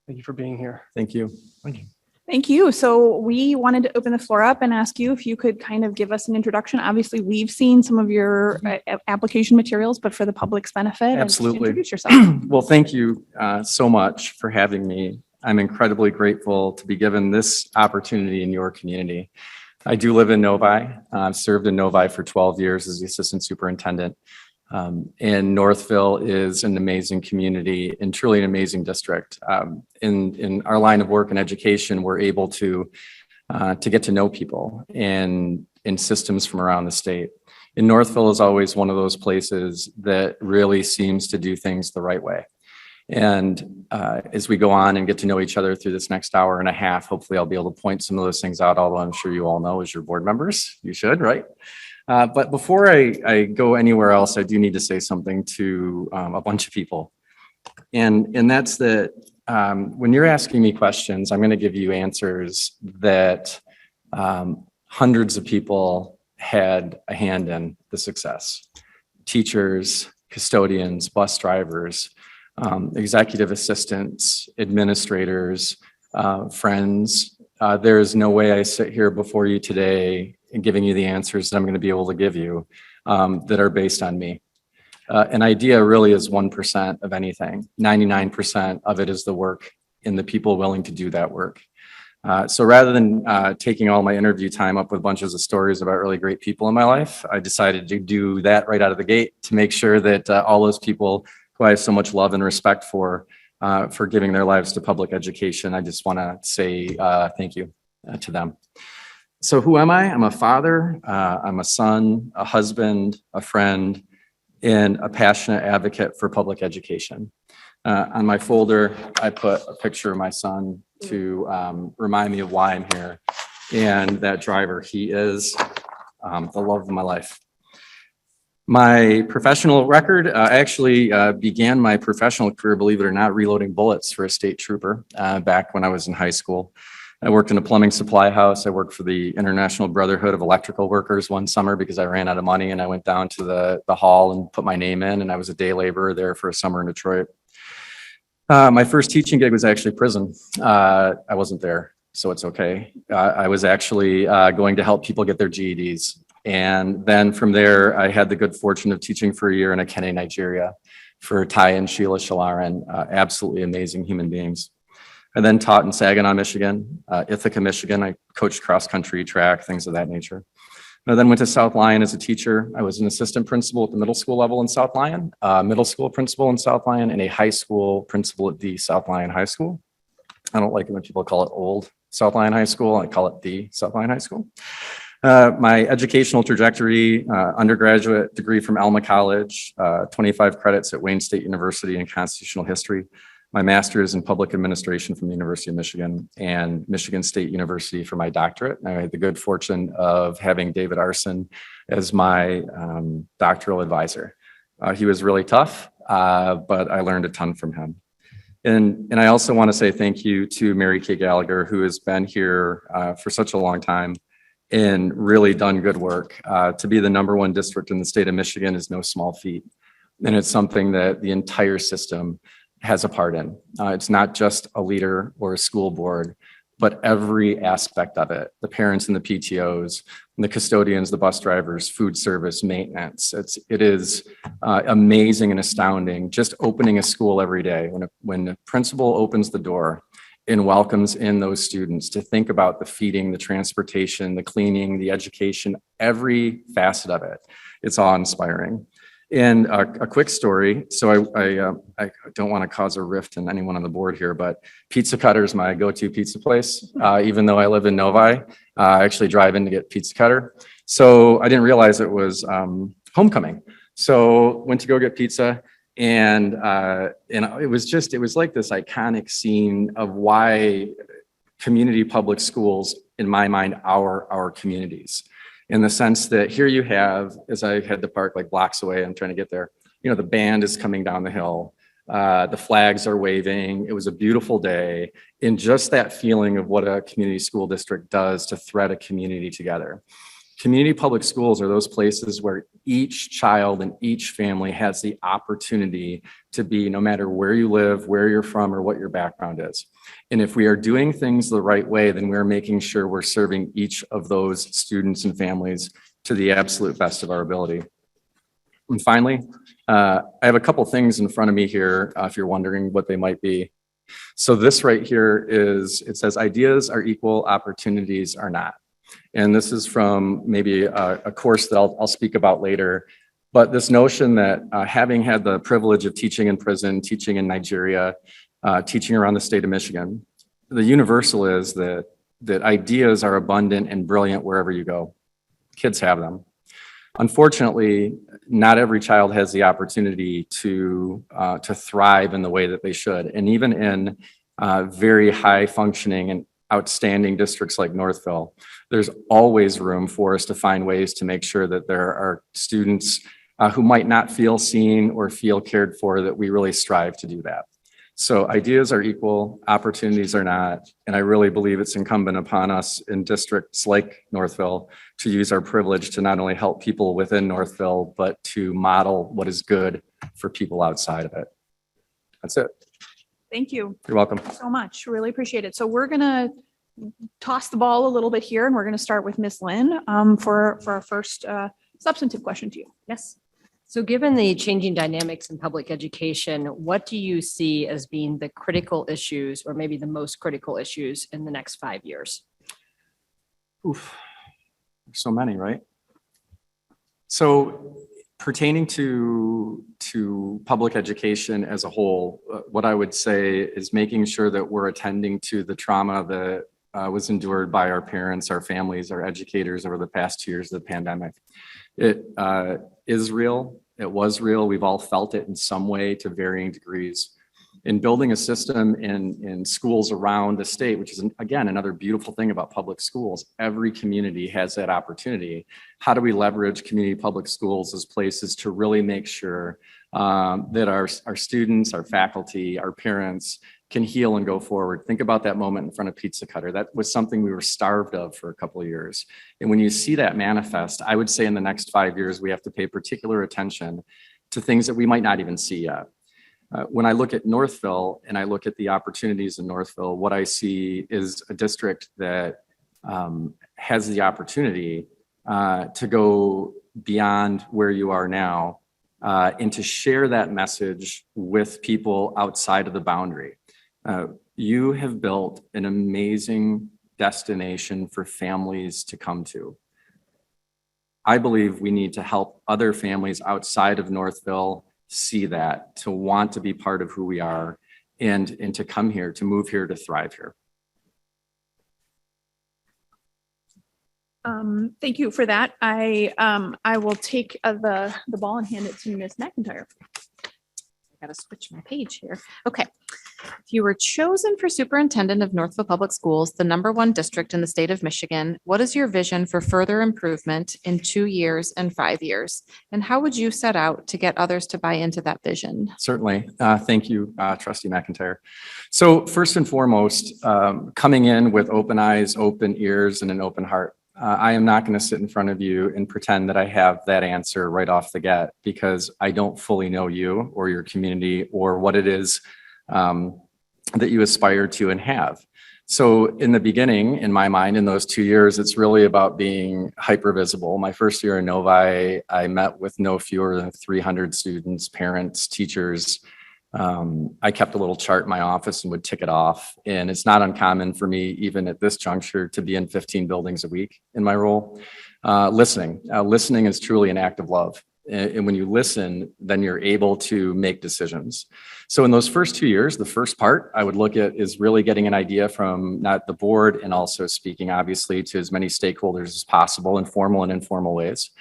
Thank you for being here. Thank you. Thank you. Thank you. So we wanted to open the floor up and ask you if you could kind of give us an introduction. Obviously, we've seen some of your application materials, but for the public's benefit, and just Absolutely. introduce yourself. Well, thank you so much for having me. I'm incredibly grateful to be given this opportunity in your community. I do live in Novi. I've served in Novi for 12 years as the assistant superintendent. And Northville is an amazing community and truly an amazing district. In our line of work in education, we're able to get to know people and in systems from around the state. And Northville is always one of those places that really seems to do things the right way. And as we go on and get to know each other through this next hour and a half, hopefully I'll be able to point some of those things out, although I'm sure you all know as your board members, you should, right? But before I go anywhere else, I do need to say something to a bunch of people. And that's that when you're asking me questions, I'm going to give you answers that hundreds of people had a hand in the success. Teachers, custodians, bus drivers, executive assistants, administrators, friends. There is no way I sit here before you today and giving you the answers that I'm going to be able to give you that are based on me. An idea really is 1% of anything. 99% of it is the work and the people willing to do that work. So rather than taking all my interview time up with bunches of stories about really great people in my life, I decided to do that right out of the gate to make sure that all those people who I have so much love and respect for giving their lives to public education, I just want to say thank you to them. So who am I? I'm a father, I'm a son, a husband, a friend, and a passionate advocate for public education. On my folder, I put a picture of my son to remind me of why I'm here. And that driver, he is the love of my life. My professional record, I actually began my professional career, believe it or not, reloading bullets for a state trooper back when I was in high school. I worked in a plumbing supply house. I worked for the International Brotherhood of Electrical Workers one summer because I ran out of money, and I went down to the hall and put my name in, and I was a day laborer there for a summer in Detroit. My first teaching gig was actually prison. I wasn't there, so it's okay. I was actually going to help people get their GEDs. And then from there, I had the good fortune of teaching for a year in Akene, Nigeria for Ty and Sheila Shalaran, absolutely amazing human beings. I then taught in Saginaw, Michigan, Ithaca, Michigan. I coached cross-country, track, things of that nature. I then went to South Lyon as a teacher. I was an assistant principal at the middle school level in South Lyon, middle school principal in South Lyon, and a high school principal at the South Lyon High School. I don't like it when people call it old South Lyon High School. I call it the South Lyon High School. My educational trajectory, undergraduate degree from Alma College, 25 credits at Wayne State University in constitutional history. My master's in public administration from the University of Michigan and Michigan State University for my doctorate. I had the good fortune of having David Arson as my doctoral advisor. He was really tough, but I learned a ton from him. And I also want to say thank you to Mary Kay Gallagher, who has been here for such a long time and really done good work. To be the #1 district in the state of Michigan is no small feat. And it's something that the entire system has a part in. It's not just a leader or a school board, but every aspect of it, the parents and the PTOs, and the custodians, the bus drivers, food service, maintenance. It is amazing and astounding just opening a school every day. When the principal opens the door and welcomes in those students to think about the feeding, the transportation, the cleaning, the education, every facet of it, it's awe-inspiring. And a quick story. So I don't want to cause a rift in anyone on the board here, but Pizza Cutter is my go-to pizza place. Even though I live in Novi, I actually drive in to get Pizza Cutter. So I didn't realize it was homecoming. So went to go get pizza, and it was like this iconic scene of why community public schools, in my mind, are our communities. In the sense that here you have, as I had to park like blocks away, I'm trying to get there, the band is coming down the hill. The flags are waving. It was a beautiful day. And just that feeling of what a community school district does to thread a community together. Community public schools are those places where each child and each family has the opportunity to be, no matter where you live, where you're from, or what your background is. And if we are doing things the right way, then we're making sure we're serving each of those students and families to the absolute best of our ability. And finally, I have a couple things in front of me here, if you're wondering what they might be. So this right here it says ideas are equal, opportunities are not. And this is from maybe a course that I'll speak about later. But this notion that having had the privilege of teaching in prison, teaching in Nigeria, teaching around the state of Michigan, the universal is that ideas are abundant and brilliant wherever you go. Kids have them. Unfortunately, not every child has the opportunity to thrive in the way that they should. And even in very high functioning and outstanding districts like Northville, there's always room for us to find ways to make sure that there are students who might not feel seen or feel cared for, that we really strive to do that. So ideas are equal, opportunities are not, and I really believe it's incumbent upon us in districts like Northville to use our privilege to not only help people within Northville, but to model what is good for people outside of it. That's it. Thank you. You're welcome. So much. Really appreciate it. So we're going to toss the ball a little bit here, and we're going to start with Ms. Lynn for our first substantive question to you. Yes. So given the changing dynamics in public education, what do you see as being the critical issues, or maybe the most critical issues in the next 5 years? Oof. There's so many, right? So pertaining to public education as a whole, what I would say is making sure that we're attending to the trauma that was endured by our parents, our families, our educators over the past 2 years of the pandemic. It is real. It was real. We've all felt it in some way to varying degrees. In building a system in schools around the state, which is, again, another beautiful thing about public schools, every community has that opportunity. How do we leverage community public schools as places to really make sure that our students, our faculty, our parents can heal and go forward? Think about that moment in front of Pizza Cutter. That was something we were starved of for a couple of years. And when you see that manifest, I would say in the next 5 years, we have to pay particular attention to things that we might not even see yet. When I look at Northville and I look at the opportunities in Northville, what I see is a district that has the opportunity to go beyond where you are now and to share that message with people outside of the boundary. You have built an amazing destination for families to come to. I believe we need to help other families outside of Northville see that, to want to be part of who we are, and to come here, to move here, to thrive here. Thank you for that. I will take the ball and hand it to Ms. McIntyre. I gotta switch my page here. Okay. If you were chosen for superintendent of Northville Public Schools, the #1 district in the state of Michigan, what is your vision for further improvement in 2 years and 5 years? And how would you set out to get others to buy into that vision? Certainly. Thank you, Trustee McIntyre. So first and foremost, coming in with open eyes, open ears, and an open heart. I am not going to sit in front of you and pretend that I have that answer right off the get, because I don't fully know you or your community or what it is that you aspire to and have. So in the beginning, in my mind, in those 2 years, it's really about being hyper visible. My first year in Novi, I met with no fewer than 300 students, parents, teachers. I kept a little chart in my office and would tick it off. And it's not uncommon for me, even at this juncture, to be in 15 buildings a week in my role. Listening is truly an act of love. And when you listen, then you're able to make decisions. So in those first 2 years, the first part I would look at is really getting an idea from not the board, and also speaking obviously to as many stakeholders as possible in formal and informal ways.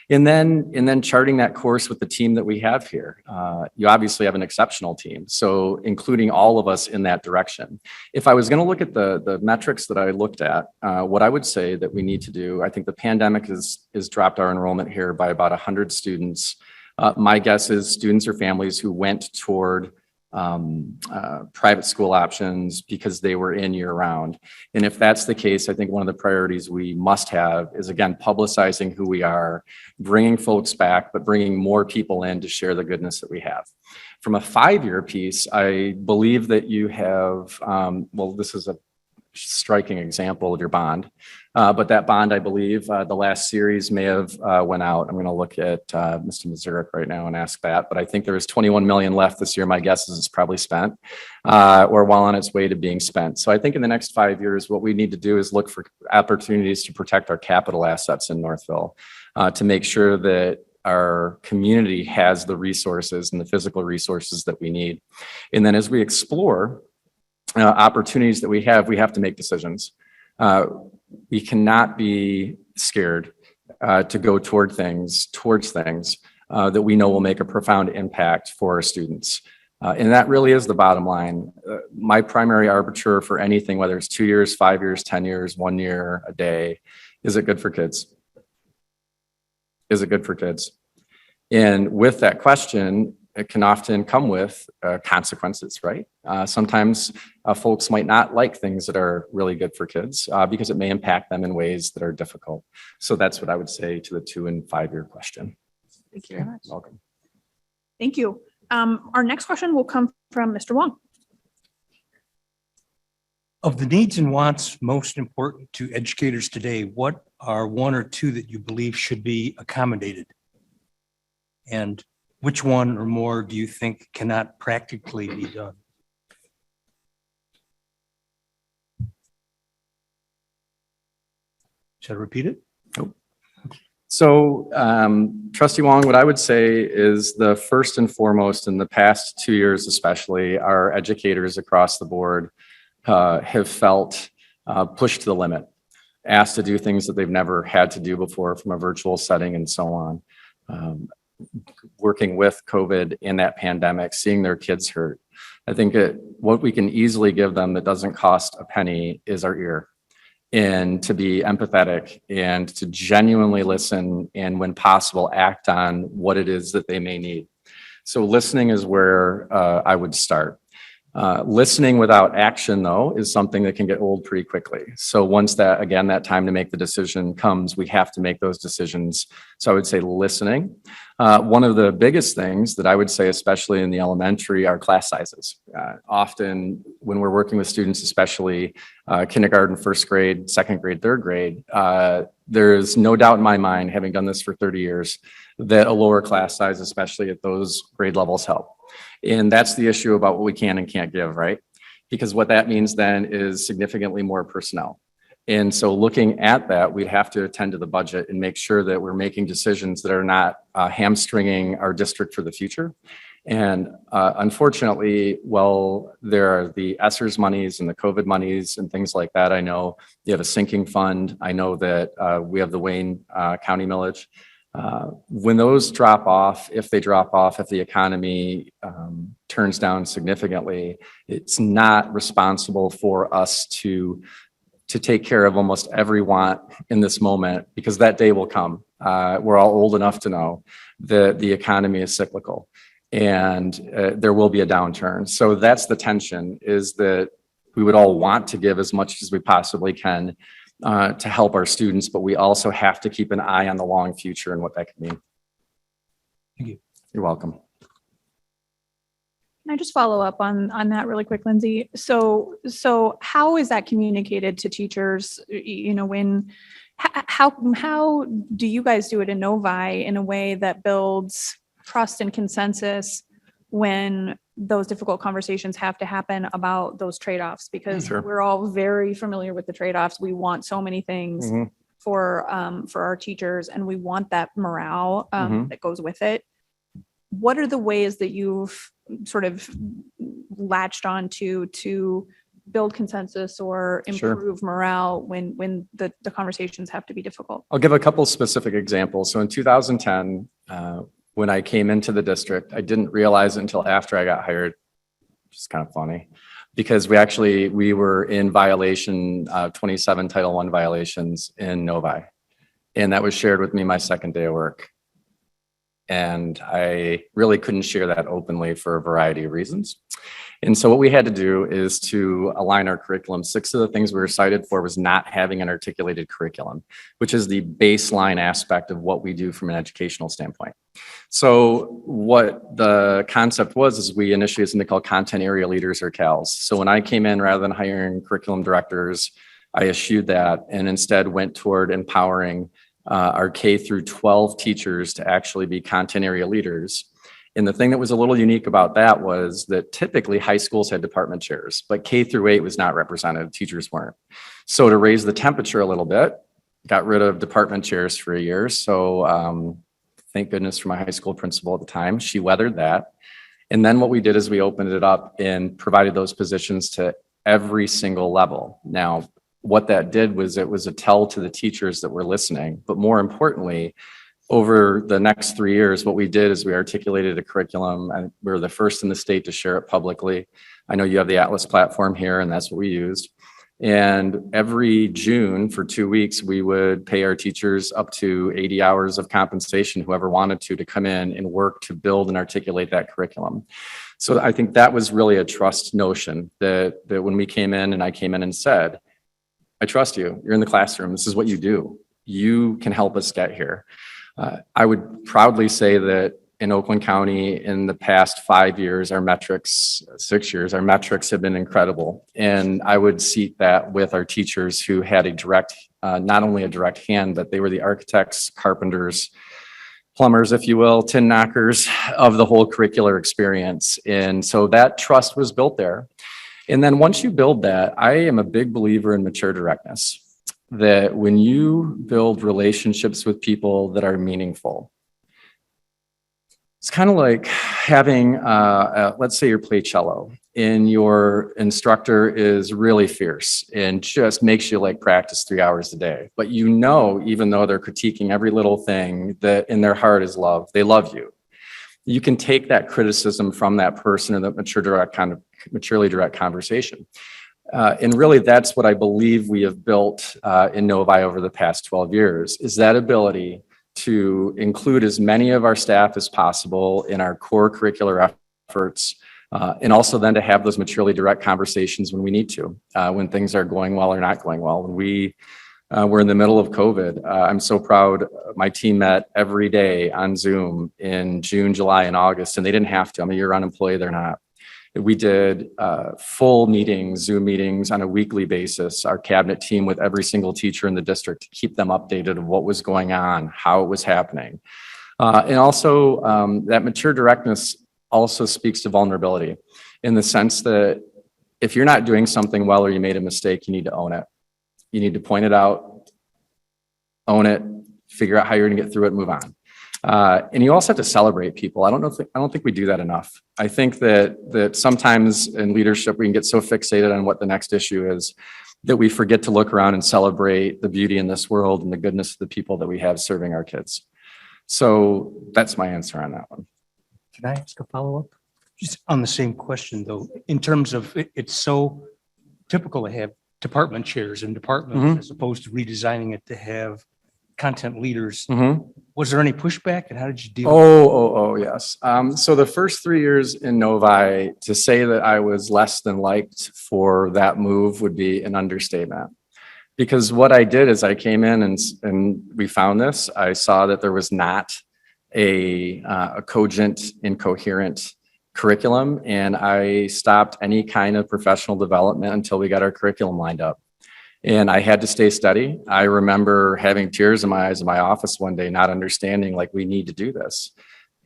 And then charting that course with the team that we have here. You obviously have an exceptional team, so including all of us in that direction. If I was going to look at the metrics that I looked at, what I would say that we need to do, I think the pandemic has dropped our enrollment here by about 100 students. My guess is students or families who went toward private school options because they were in year round. And if that's the case, I think one of the priorities we must have is, again, publicizing who we are, bringing folks back, but bringing more people in to share the goodness that we have. From a 5-year piece, I believe that you have, well, this is a striking example of your bond. But that bond, I believe, the last series may have went out. I'm going to look at Mr. Mazurik right now and ask that. But I think there is 21 million left this year. My guess is it's probably spent or well on its way to being spent. So I think in the next 5 years, what we need to do is look for opportunities to protect our capital assets in Northville to make sure that our community has the resources and the physical resources that we need. And then as we explore opportunities that we have to make decisions. We cannot be scared to go towards things that we know will make a profound impact for our students. And that really is the bottom line. My primary arbiter for anything, whether it's 2 years, 5 years, 10 years, 1 year, a day, is it good for kids? Is it good for kids? And with that question, it can often come with consequences, right? Sometimes folks might not like things that are really good for kids because it may impact them in ways that are difficult. So that's what I would say to the 2 and 5 year question. Thank you very much. Welcome. Thank you. Our next question will come from Mr. Wong. Of the needs and wants most important to educators today, what are 1 or 2 that you believe should be accommodated? And which one or more do you think cannot practically be done? Should I repeat it? Nope. So, Trustee Wong, what I would say is the first and foremost in the past 2 years, especially, our educators across the board have felt pushed to the limit, asked to do things that they've never had to do before from a virtual setting and so on. Working with COVID in that pandemic, seeing their kids hurt. I think what we can easily give them that doesn't cost a penny is our ear, and to be empathetic and to genuinely listen and when possible act on what it is that they may need. So listening is where I would start. Listening without action, though, is something that can get old pretty quickly. So once that, again, that time to make the decision comes, we have to make those decisions. So I would say listening. One of the biggest things that I would say, especially in the elementary, are class sizes. Often when we're working with students, especially kindergarten, first grade, second grade, third grade, there's no doubt in my mind, having done this for 30 years, that a lower class size, especially at those grade levels, help. And that's the issue about what we can and can't give, right? Because what that means then is significantly more personnel. And so looking at that, we'd have to attend to the budget and make sure that we're making decisions that are not hamstringing our district for the future. And unfortunately, well, there are the ESSERS monies and the COVID monies and things like that. I know you have a sinking fund. I know that we have the Wayne County millage. When those drop off, if they drop off, if the economy turns down significantly, it's not responsible for us to take care of almost every want in this moment, because that day will come. We're all old enough to know that the economy is cyclical and there will be a downturn. So that's the tension, is that we would all want to give as much as we possibly can to help our students, but we also have to keep an eye on the long future and what that could mean. Thank you. You're welcome. Can I just follow up on that really quick, Lindsay? So how is that communicated to teachers? You know, how do you guys do it in Novi in a way that builds trust and consensus when those difficult conversations have to happen about those trade-offs? Because Sure. we're all very familiar with the trade-offs. We want so many things for our teachers, and we want that morale that goes with it. What are the ways that you've sort of latched on to build consensus or improve morale when the conversations have to be difficult? I'll give a couple specific examples. So in 2010, when I came into the district, I didn't realize it until after I got hired, which is kind of funny, because we were in violation of 27 Title I violations in Novi. And that was shared with me my second day of work. And I really couldn't share that openly for a variety of reasons. And so what we had to do is to align our curriculum. 6 of the things we were cited for was not having an articulated curriculum, which is the baseline aspect of what we do from an educational standpoint. So what the concept was is we initiated something called content area leaders, or CALs. So when I came in, rather than hiring curriculum directors, I eschewed that and instead went toward empowering our K through 12 teachers to actually be content area leaders. And the thing that was a little unique about that was that typically high schools had department chairs, but K through 8 was not represented. Teachers weren't. So to raise the temperature a little bit, got rid of department chairs for a year. So thank goodness for my high school principal at the time. She weathered that. And then what we did is we opened it up and provided those positions to every single level. Now, what that did was it was a tell to the teachers that were listening, but more importantly, over the next 3 years, what we did is we articulated a curriculum, and we were the first in the state to share it publicly. I know you have the Atlas platform here, and that's what we used. And every June for 2 weeks, we would pay our teachers up to 80 hours of compensation, whoever wanted to come in and work to build and articulate that curriculum. So I think that was really a trust notion that when we came in and I came in and said, I trust you, you're in the classroom, this is what you do. You can help us get here. I would proudly say that in Oakland County in the past 5 years, our metrics, 6 years, our metrics have been incredible. And I would seat that with our teachers who had a direct, not only a direct hand, but they were the architects, carpenters, plumbers, if you will, tin knockers of the whole curricular experience. And so that trust was built there. And then once you build that, I am a big believer in mature directness. That when you build relationships with people that are meaningful, it's kind of like having, let's say you play cello and your instructor is really fierce and just makes you like practice 3 hours a day. But you know, even though they're critiquing every little thing, that in their heart is love. They love you. You can take that criticism from that person in that maturely direct conversation. And really, that's what I believe we have built in Novi over the past 12 years, is that ability to include as many of our staff as possible in our core curricular efforts, and also then to have those maturely direct conversations when we need to, when things are going well or not going well. When we were in the middle of COVID, I'm so proud. My team met every day on Zoom in June, July, and August, and they didn't have to. I'm a year-round employee, they're not. We did full meetings, Zoom meetings on a weekly basis, our cabinet team with every single teacher in the district to keep them updated of what was going on, how it was happening. And also that mature directness also speaks to vulnerability in the sense that if you're not doing something well or you made a mistake, you need to own it. You need to point it out, own it, figure out how you're gonna get through it, move on. And you also have to celebrate people. I don't think we do that enough. I think that sometimes in leadership, we can get so fixated on what the next issue is that we forget to look around and celebrate the beauty in this world and the goodness of the people that we have serving our kids. So that's my answer on that one. Can I ask a follow-up? Just on the same question though, in terms of it's so typical to have department chairs in departments as opposed to redesigning it to have content leaders. Was there any pushback and how did you deal with it? Oh, yes. So the first 3 years in Novi, to say that I was less than liked for that move would be an understatement. Because what I did is I came in and we found this. I saw that there was not a cogent and coherent curriculum, and I stopped any kind of professional development until we got our curriculum lined up. And I had to stay steady. I remember having tears in my eyes in my office one day, not understanding like we need to do this.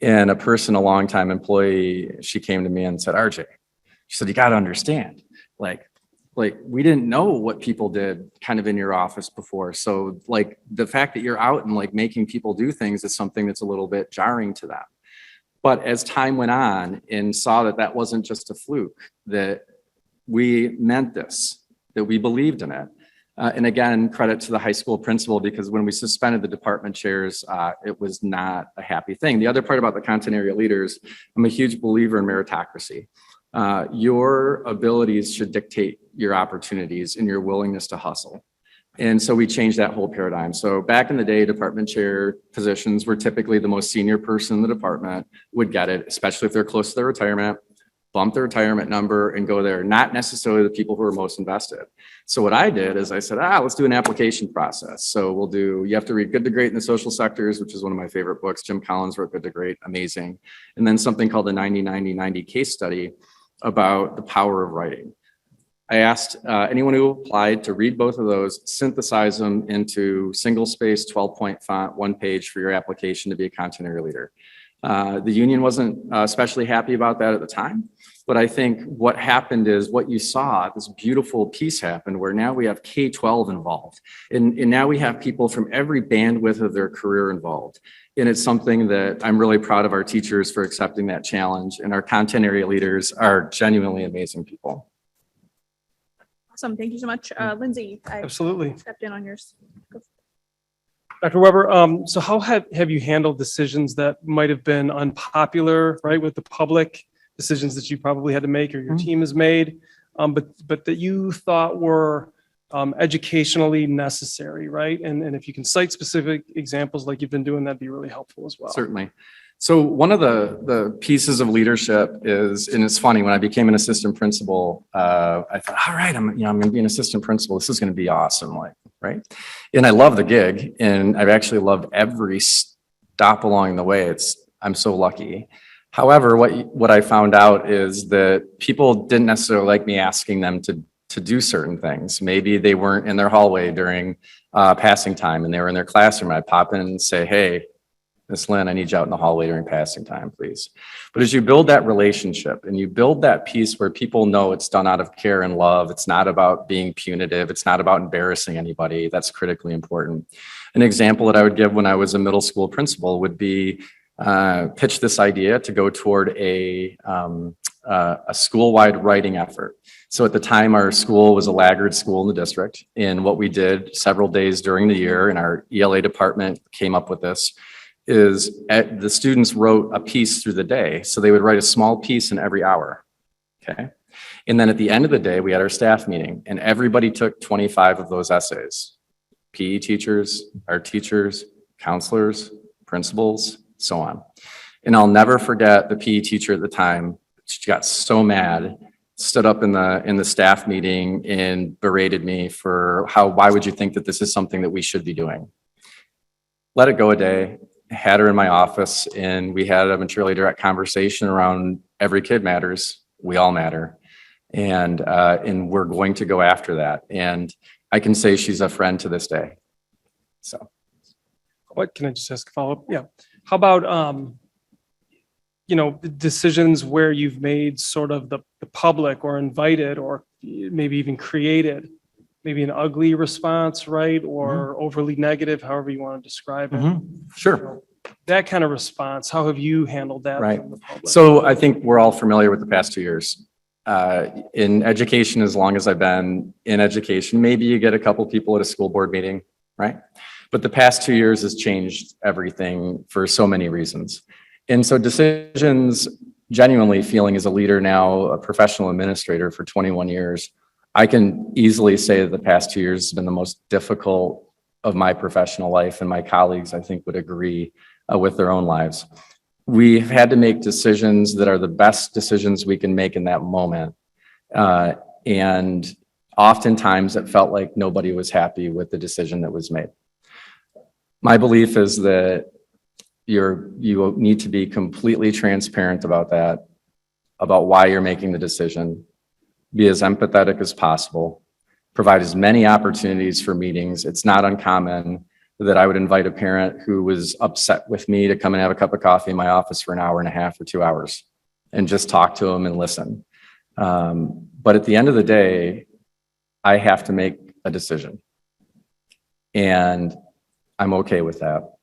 And a longtime employee, she came to me and said, RJ, she said, you got to understand, like we didn't know what people did kind of in your office before. So like the fact that you're out and like making people do things is something that's a little bit jarring to them. But as time went on and saw that that wasn't just a fluke, that we meant this, that we believed in it. And again, credit to the high school principal, because when we suspended the department chairs, it was not a happy thing. The other part about the content area leaders, I'm a huge believer in meritocracy. Your abilities should dictate your opportunities and your willingness to hustle. And so we changed that whole paradigm. So back in the day, department chair positions were typically the most senior person in the department would get it, especially if they're close to their retirement, bump their retirement number and go there, not necessarily the people who are most invested. So what I did is I said, let's do an application process. So you have to read Good to Great in the Social Sectors, which is one of my favorite books. Jim Collins wrote Good to Great, amazing. And then something called the 90-90-90 case study about the power of writing. I asked anyone who applied to read both of those, synthesize them into single space, 12-point font, one page for your application to be a content area leader. The union wasn't especially happy about that at the time, but I think what happened is what you saw, this beautiful piece happened where now we have K-12 involved. And now we have people from every bandwidth of their career involved. And it's something that I'm really proud of our teachers for accepting that challenge. And our content area leaders are genuinely amazing people. Awesome. Thank you so much. Lindsay, I Absolutely. stepped in on yours. Dr. Weber, so how have you handled decisions that might have been unpopular, right, with the public, decisions that you probably had to make or your team has made, but that you thought were educationally necessary, right? And if you can cite specific examples like you've been doing, that'd be really helpful as well. Certainly. So one of the pieces of leadership is, and it's funny, when I became an assistant principal, I thought, all right, I'm going to be an assistant principal. This is going to be awesome, right? And I love the gig, and I've actually loved every stop along the way. I'm so lucky. However, what I found out is that people didn't necessarily like me asking them to do certain things. Maybe they weren't in their hallway during passing time, and they were in their classroom. I'd pop in and say, hey, Miss Lynn, I need you out in the hallway during passing time, please. But as you build that relationship and you build that piece where people know it's done out of care and love, it's not about being punitive, it's not about embarrassing anybody, that's critically important. An example that I would give when I was a middle school principal would be pitch this idea to go toward a school-wide writing effort. So at the time, our school was a laggard school in the district. And what we did several days during the year, and our ELA department came up with this, is the students wrote a piece through the day. So they would write a small piece in every hour, okay? And then at the end of the day, we had our staff meeting and everybody took 25 of those essays. PE teachers, art teachers, counselors, principals, so on. And I'll never forget the PE teacher at the time. She got so mad, stood up in the staff meeting and berated me for why would you think that this is something that we should be doing? Let it go a day. Had her in my office and we had a maturely direct conversation around every kid matters. We all matter. And we're going to go after that. And I can say she's a friend to this day. So. What, can I just ask a follow-up? Yeah. How about, the decisions where you've made sort of the public or invited or maybe even created maybe an ugly response, right? Or overly negative, however you want to describe it. Sure. That kind of response, how have you handled that? Right. From the public? So I think we're all familiar with the past 2 years. In education, as long as I've been in education, maybe you get a couple people at a school board meeting, right? But the past 2 years has changed everything for so many reasons. And so decisions, genuinely feeling as a leader now, a professional administrator for 21 years, I can easily say that the past 2 years has been the most difficult of my professional life, and my colleagues, I think, would agree with their own lives. We've had to make decisions that are the best decisions we can make in that moment. And oftentimes it felt like nobody was happy with the decision that was made. My belief is that you need to be completely transparent about that, about why you're making the decision. Be as empathetic as possible, provide as many opportunities for meetings. It's not uncommon that I would invite a parent who was upset with me to come and have a cup of coffee in my office for an hour and a half or 2 hours and just talk to them and listen. But at the end of the day, I have to make a decision. And I'm okay with that.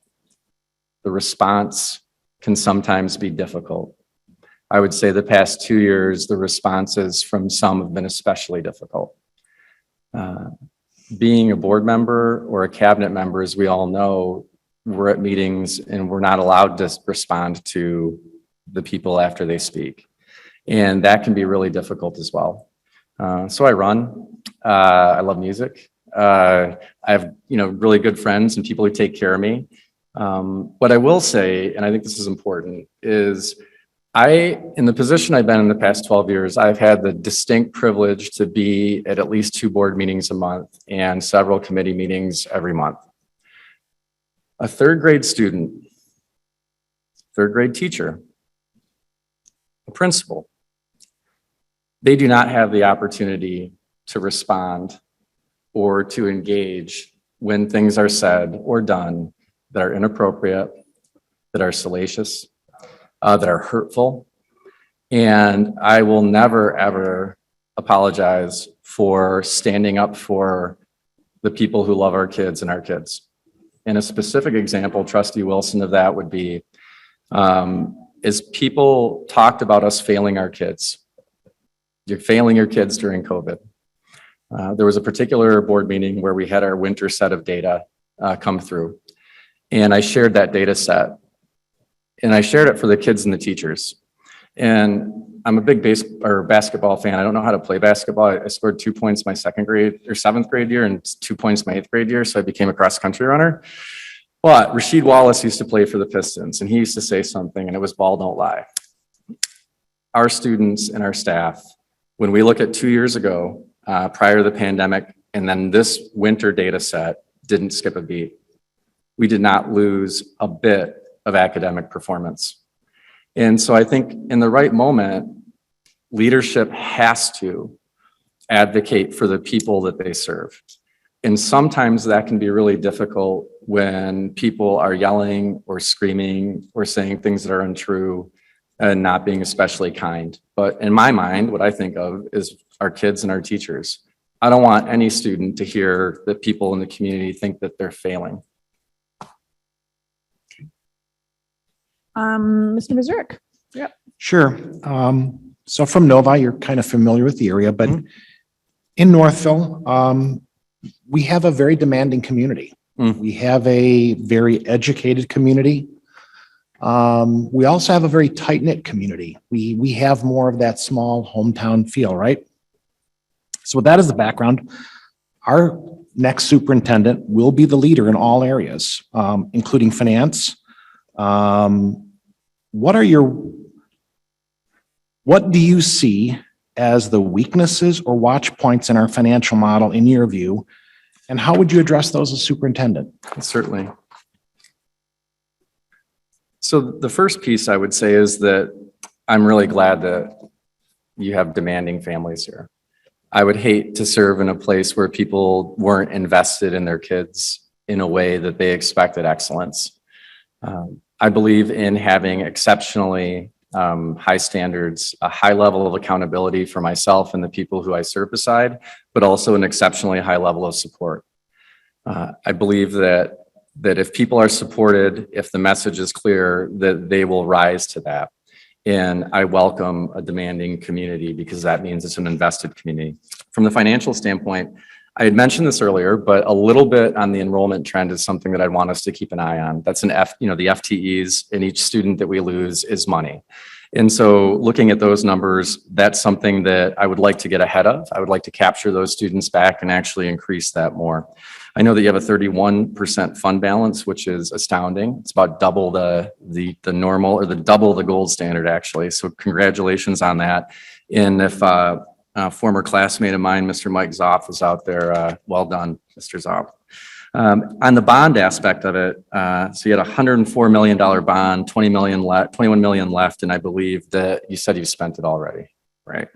The response can sometimes be difficult. I would say the past 2 years, the responses from some have been especially difficult. Being a board member or a cabinet member, as we all know, we're at meetings and we're not allowed to respond to the people after they speak. And that can be really difficult as well. So I run, I love music. I have, really good friends and people who take care of me. What I will say, and I think this is important, is in the position I've been in the past 12 years, I've had the distinct privilege to be at least 2 board meetings a month and several committee meetings every month. A 3rd grade student, 3rd grade teacher, a principal, they do not have the opportunity to respond or to engage when things are said or done that are inappropriate, that are salacious, that are hurtful. And I will never, ever apologize for standing up for the people who love our kids and our kids. And a specific example, Trustee Wilson, of that would be, is people talked about us failing our kids. You're failing your kids during COVID. There was a particular board meeting where we had our winter set of data come through. And I shared that data set. And I shared it for the kids and the teachers. And I'm a big basketball fan. I don't know how to play basketball. I scored 2 points my 7th grade year and 2 points my 8th grade year. So I became a cross country runner. But Rasheed Wallace used to play for the Pistons, and he used to say something, and it was ball don't lie. Our students and our staff, when we look at 2 years ago, prior to the pandemic, and then this winter data set, didn't skip a beat. We did not lose a bit of academic performance. And so I think in the right moment, leadership has to advocate for the people that they serve. And sometimes that can be really difficult when people are yelling or screaming or saying things that are untrue and not being especially kind. But in my mind, what I think of is our kids and our teachers. I don't want any student to hear that people in the community think that they're failing. Mr. Mazurek. Yeah. Sure. So from Novi, you're kind of familiar with the area, but in Northville, we have a very demanding community. We have a very educated community. We also have a very tight-knit community. We have more of that small hometown feel, right? So with that as the background, our next superintendent will be the leader in all areas, including finance. What do you see as the weaknesses or watch points in our financial model in your view? And how would you address those as superintendent? Certainly. So the first piece I would say is that I'm really glad that you have demanding families here. I would hate to serve in a place where people weren't invested in their kids in a way that they expected excellence. I believe in having exceptionally high standards, a high level of accountability for myself and the people who I serve beside, but also an exceptionally high level of support. I believe that if people are supported, if the message is clear, that they will rise to that. And I welcome a demanding community because that means it's an invested community. From the financial standpoint, I had mentioned this earlier, but a little bit on the enrollment trend is something that I'd want us to keep an eye on. That's the FTEs, and each student that we lose is money. And so looking at those numbers, that's something that I would like to get ahead of. I would like to capture those students back and actually increase that more. I know that you have a 31% fund balance, which is astounding. It's about double the normal, or double the gold standard, actually. So congratulations on that. And if a former classmate of mine, Mr. Mike Zoff, is out there, well done, Mr. Zoff. On the bond aspect of it, so you had a $104 million bond, 21 million left, and I believe that you said you've spent it already, right?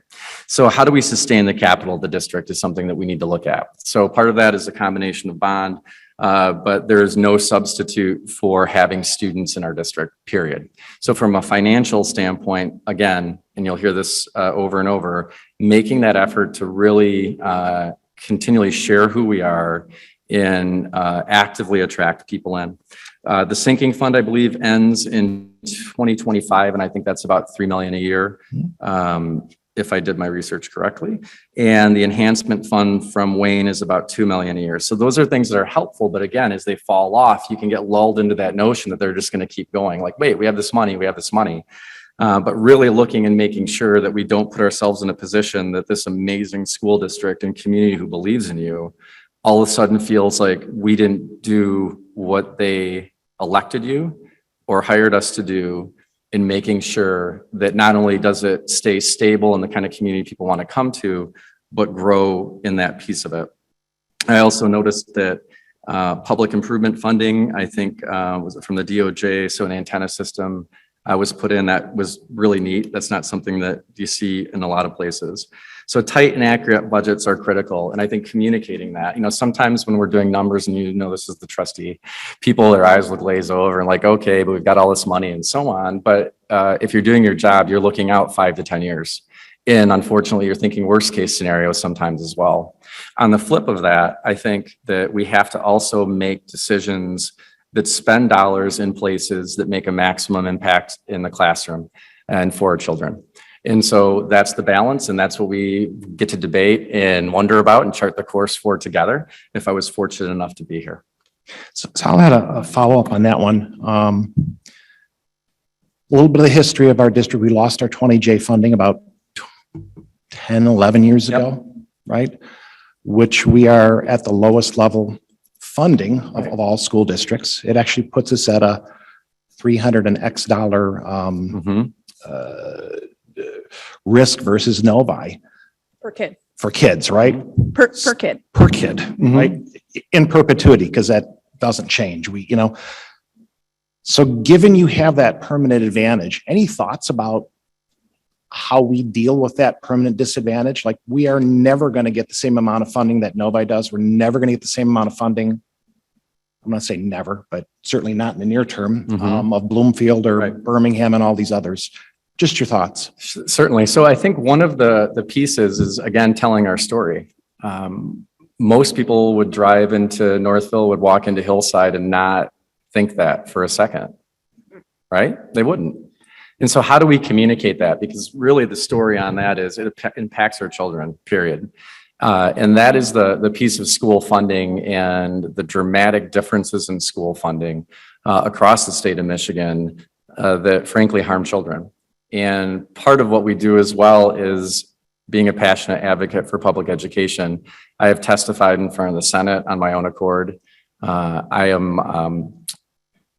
So how do we sustain the capital of the district is something that we need to look at. So part of that is a combination of bond, but there is no substitute for having students in our district, period. So from a financial standpoint, again, and you'll hear this over and over, making that effort to really continually share who we are and actively attract people in. The sinking fund, I believe, ends in 2025, and I think that's about $3 million a year, if I did my research correctly. And the enhancement fund from Wayne is about $2 million a year. So those are things that are helpful, but again, as they fall off, you can get lulled into that notion that they're just going to keep going. Like, wait, we have this money, we have this money. But really looking and making sure that we don't put ourselves in a position that this amazing school district and community who believes in you all of a sudden feels like we didn't do what they elected you or hired us to do in making sure that not only does it stay stable in the kind of community people want to come to, but grow in that piece of it. I also noticed that public improvement funding, I think, was from the DOJ, so an antenna system was put in. That was really neat. That's not something that you see in a lot of places. So tight and accurate budgets are critical. And I think communicating that, sometimes when we're doing numbers and this is the trustee, their eyes will glaze over and like, okay, but we've got all this money and so on. But if you're doing your job, you're looking out 5 to 10 years. And unfortunately, you're thinking worst case scenario sometimes as well. On the flip of that, I think that we have to also make decisions that spend dollars in places that make a maximum impact in the classroom and for our children. And so that's the balance, and that's what we get to debate and wonder about and chart the course for together if I was fortunate enough to be here. So I'll add a follow-up on that one. A little bit of the history of our district. We lost our 20J funding about 10, 11 years ago, right? Which we are at the lowest level funding of all school districts. It actually puts us at a $300 and X risk versus Novi Per kid, for kids, right? per kid. Per kid, right? In perpetuity, because that doesn't change. So given you have that permanent advantage, any thoughts about how we deal with that permanent disadvantage? Like, we are never going to get the same amount of funding that Novi does. We're never going to get the same amount of funding. I'm not saying never, but certainly not in the near term of Bloomfield or Birmingham and all these others. Just your thoughts. Certainly. So I think one of the pieces is, again, telling our story. Most people would drive into Northville, would walk into Hillside and not think that for a second, right? They wouldn't. And so how do we communicate that? Because really the story on that is it impacts our children, period. And that is the piece of school funding and the dramatic differences in school funding across the state of Michigan that frankly harm children. And part of what we do as well is being a passionate advocate for public education. I have testified in front of the Senate on my own accord.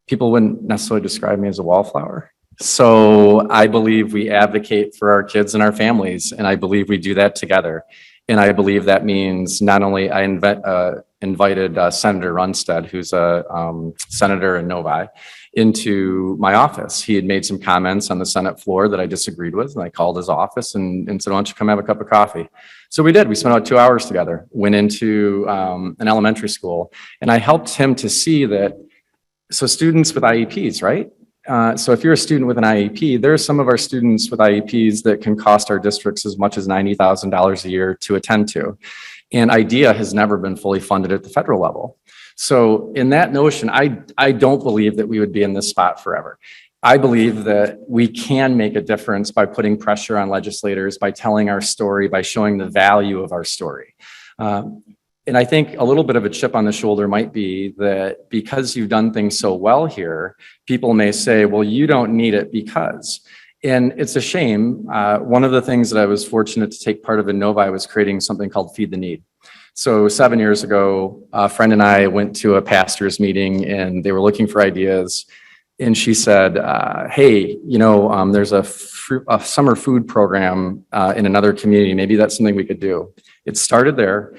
People wouldn't necessarily describe me as a wallflower. So I believe we advocate for our kids and our families, and I believe we do that together. And I believe that means not only I invited Senator Runstead, who's a senator in Novi, into my office. He had made some comments on the Senate floor that I disagreed with, and I called his office and said, why don't you come have a cup of coffee? So we did. We spent about 2 hours together, went into an elementary school, and I helped him to see that, so students with IEPs, right? So if you're a student with an IEP, there are some of our students with IEPs that can cost our districts as much as $90,000 a year to attend to. And IDEA has never been fully funded at the federal level. So in that notion, I don't believe that we would be in this spot forever. I believe that we can make a difference by putting pressure on legislators, by telling our story, by showing the value of our story. And I think a little bit of a chip on the shoulder might be that because you've done things so well here, people may say, well, you don't need it because. And it's a shame. One of the things that I was fortunate to take part of in Novi was creating something called Feed the Need. So 7 years ago, a friend and I went to a pastor's meeting and they were looking for ideas. And she said, hey, there's a summer food program in another community. Maybe that's something we could do. It started there.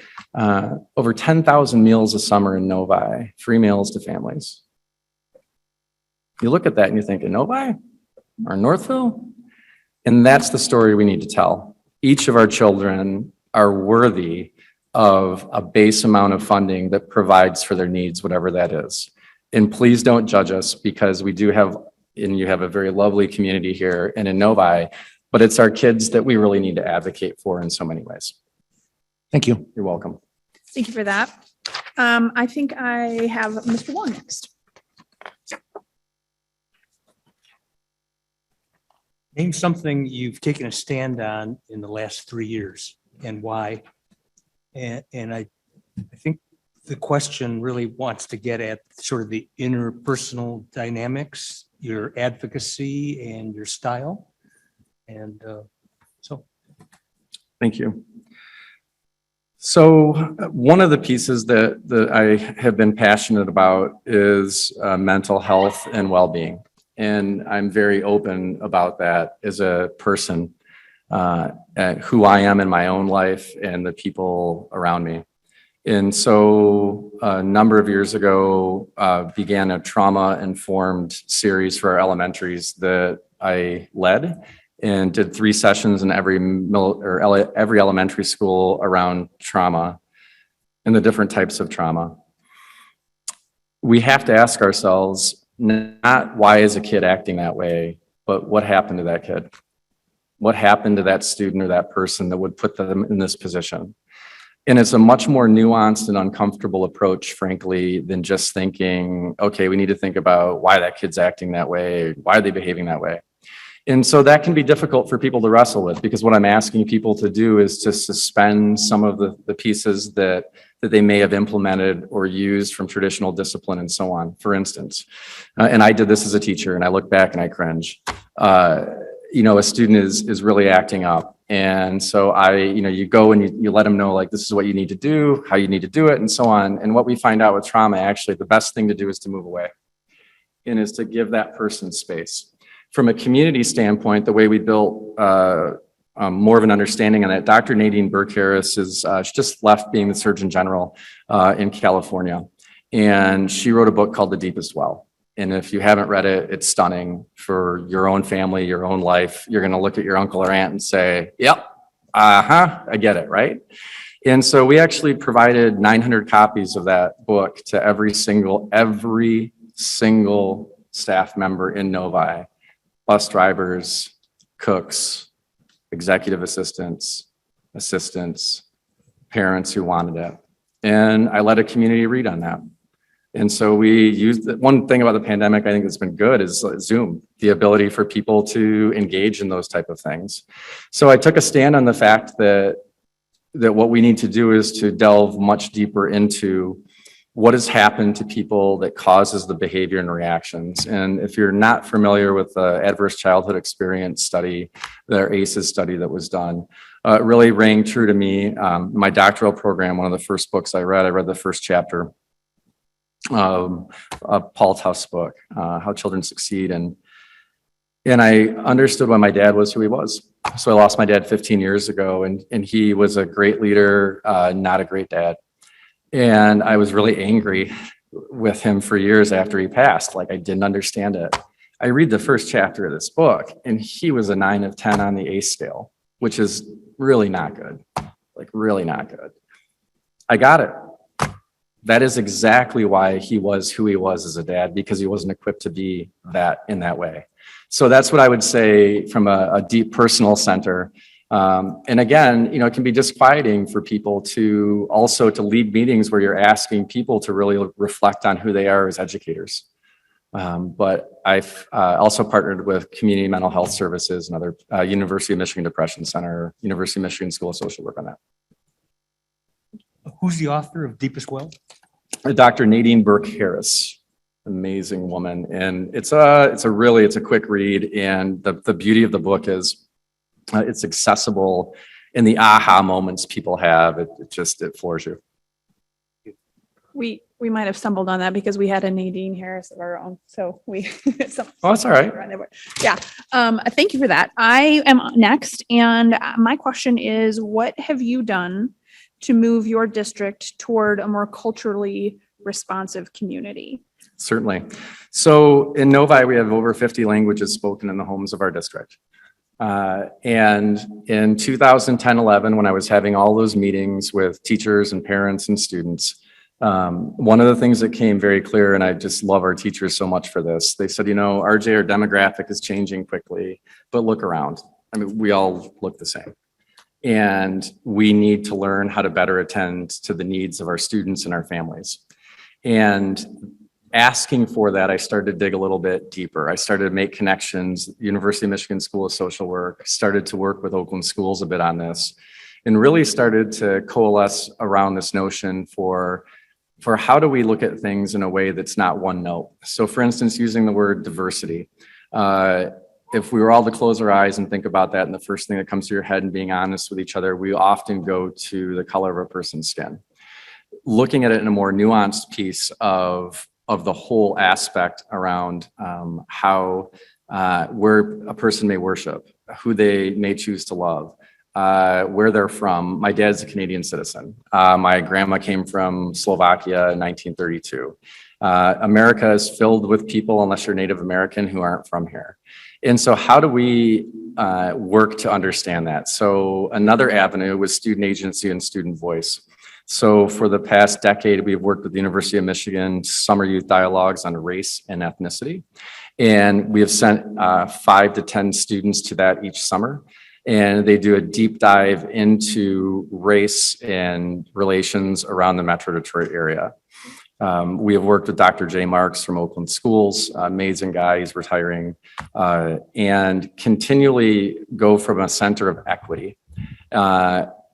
Over 10,000 meals a summer in Novi, free meals to families. You look at that and you think, in Novi or Northville? And that's the story we need to tell. Each of our children are worthy of a base amount of funding that provides for their needs, whatever that is. And please don't judge us, because we do have, and you have a very lovely community here and in Novi, but it's our kids that we really need to advocate for in so many ways. Thank you. You're welcome. Thank you for that. I think I have Mr. Wong next. Name something you've taken a stand on in the last 3 years and why. And I think the question really wants to get at sort of the interpersonal dynamics, your advocacy and your style. And so. Thank you. So one of the pieces that I have been passionate about is mental health and well-being. And I'm very open about that as a person, at who I am in my own life and the people around me. And so a number of years ago, began a trauma-informed series for our elementaries that I led and did 3 sessions in every elementary school around trauma and the different types of trauma. We have to ask ourselves, not why is a kid acting that way, but what happened to that kid? What happened to that student or that person that would put them in this position? And it's a much more nuanced and uncomfortable approach, frankly, than just thinking, okay, we need to think about why that kid's acting that way, why are they behaving that way? And so that can be difficult for people to wrestle with, because what I'm asking people to do is to suspend some of the pieces that they may have implemented or used from traditional discipline and so on, for instance. And I did this as a teacher, and I look back and I cringe. A student is really acting up. And so you go and you let them know, like, this is what you need to do, how you need to do it, and so on. And what we find out with trauma, actually, the best thing to do is to move away and is to give that person space. From a community standpoint, the way we built more of an understanding on that, Dr. Nadine Burke-Harris she just left being the Surgeon General in California. And she wrote a book called The Deepest Well. And if you haven't read it, it's stunning for your own family, your own life. You're going to look at your uncle or aunt and say, yep, I get it, right? And so we actually provided 900 copies of that book to every single staff member in Novi, bus drivers, cooks, executive assistants, parents who wanted it. And I led a community read on that. And so we used one thing about the pandemic I think that's been good is Zoom, the ability for people to engage in those type of things. So I took a stand on the fact that what we need to do is to delve much deeper into what has happened to people that causes the behavior and reactions. And if you're not familiar with the Adverse Childhood Experience study, their ACEs study that was done, it really rang true to me. My doctoral program, one of the first books I read the first chapter of Paul Tuff's book, How Children Succeed. And I understood why my dad was who he was. So I lost my dad 15 years ago, and he was a great leader, not a great dad. And I was really angry with him for years after he passed. Like, I didn't understand it. I read the first chapter of this book, and he was a 9 of 10 on the ACE scale, which is really not good. Like, really not good. I got it. That is exactly why he was who he was as a dad, because he wasn't equipped to be that in that way. So that's what I would say from a deep personal center. And again, it can be disquieting for people to lead meetings where you're asking people to really reflect on who they are as educators. But I've also partnered with Community Mental Health Services and other University of Michigan Depression Center, University of Michigan School of Social Work on that. Who's the author of Deepest Well? Dr. Nadine Burke-Harris, amazing woman. And it's a quick read. And the beauty of the book is it's accessible, and the aha moments people have, it floors you. We might have stumbled on that because we had a Nadine Harris of our own. So we. Oh, that's all right. Yeah. Thank you for that. I am next. And my question is, what have you done to move your district toward a more culturally responsive community? Certainly. So in Novi, we have over 50 languages spoken in the homes of our district. And in 2010-11, when I was having all those meetings with teachers and parents and students, one of the things that came very clear, and I just love our teachers so much for this, they said, RJ, our demographic is changing quickly, but look around. I mean, we all look the same. And we need to learn how to better attend to the needs of our students and our families. And asking for that, I started to dig a little bit deeper. I started to make connections. University of Michigan School of Social Work, started to work with Oakland Schools a bit on this, and really started to coalesce around this notion for how do we look at things in a way that's not one note. So for instance, using the word diversity. if we were all to close our eyes and think about that, and the first thing that comes to your head and being honest with each other, we often go to the color of a person's skin. Looking at it in a more nuanced piece of the whole aspect around how where a person may worship, who they may choose to love, where they're from. My dad's a Canadian citizen. My grandma came from Slovakia in 1932. America is filled with people, unless you're Native American, who aren't from here. And so how do we work to understand that? So another avenue was student agency and student voice. So for the past decade, we've worked with the University of Michigan Summer Youth Dialogues on race and ethnicity. And we have sent 5 to 10 students to that each summer. And they do a deep dive into race and relations around the Metro Detroit area. We have worked with Dr. Jay Marks from Oakland Schools, amazing guy, he's retiring, and continually go from a center of equity.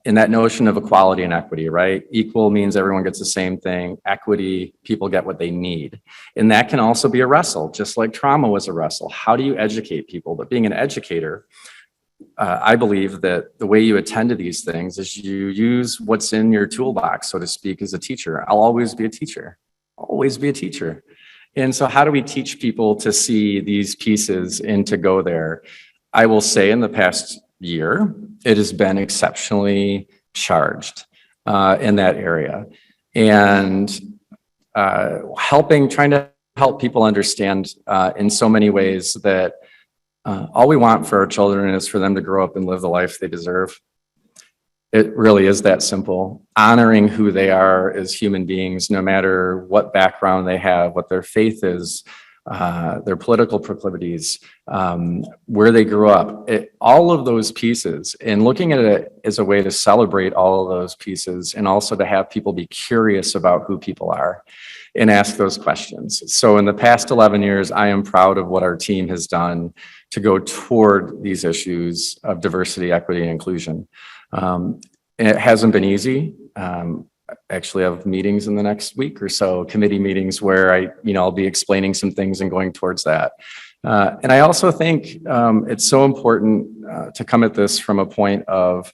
In that notion of equality and equity, right? Equal means everyone gets the same thing. Equity, people get what they need. And that can also be a wrestle, just like trauma was a wrestle. How do you educate people? But being an educator, I believe that the way you attend to these things is you use what's in your toolbox, so to speak, as a teacher. I'll always be a teacher, always be a teacher. And so how do we teach people to see these pieces and to go there? I will say in the past year, it has been exceptionally charged in that area. And trying to help people understand in so many ways that all we want for our children is for them to grow up and live the life they deserve. It really is that simple. Honoring who they are as human beings, no matter what background they have, what their faith is, their political proclivities, where they grew up, all of those pieces, and looking at it as a way to celebrate all of those pieces, and also to have people be curious about who people are and ask those questions. So in the past 11 years, I am proud of what our team has done to go toward these issues of diversity, equity, and inclusion. And it hasn't been easy. Actually have meetings in the next week or so, committee meetings where I'll be explaining some things and going towards that. And I also think it's so important to come at this from a point of,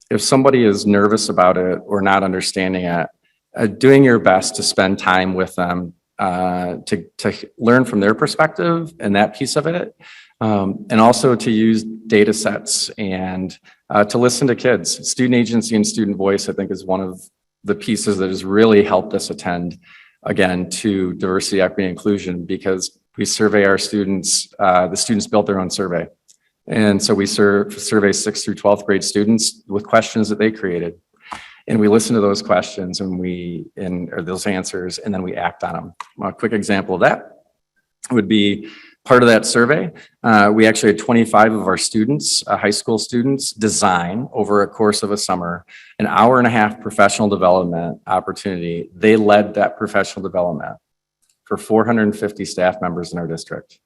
if somebody is nervous about it or not understanding it, doing your best to spend time with them to learn from their perspective and that piece of it. And also to use data sets and to listen to kids. Student agency and student voice, I think, is one of the pieces that has really helped us attend, again, to diversity, equity, and inclusion, because we survey our students. The students built their own survey. And so we survey 6th through 12th grade students with questions that they created. And we listen to those questions or those answers, and then we act on them. A quick example of that would be part of that survey. We actually had 25 of our students, high school students, design over a course of a summer, an hour-and-a-half professional development opportunity. They led that professional development for 450 staff members in our district.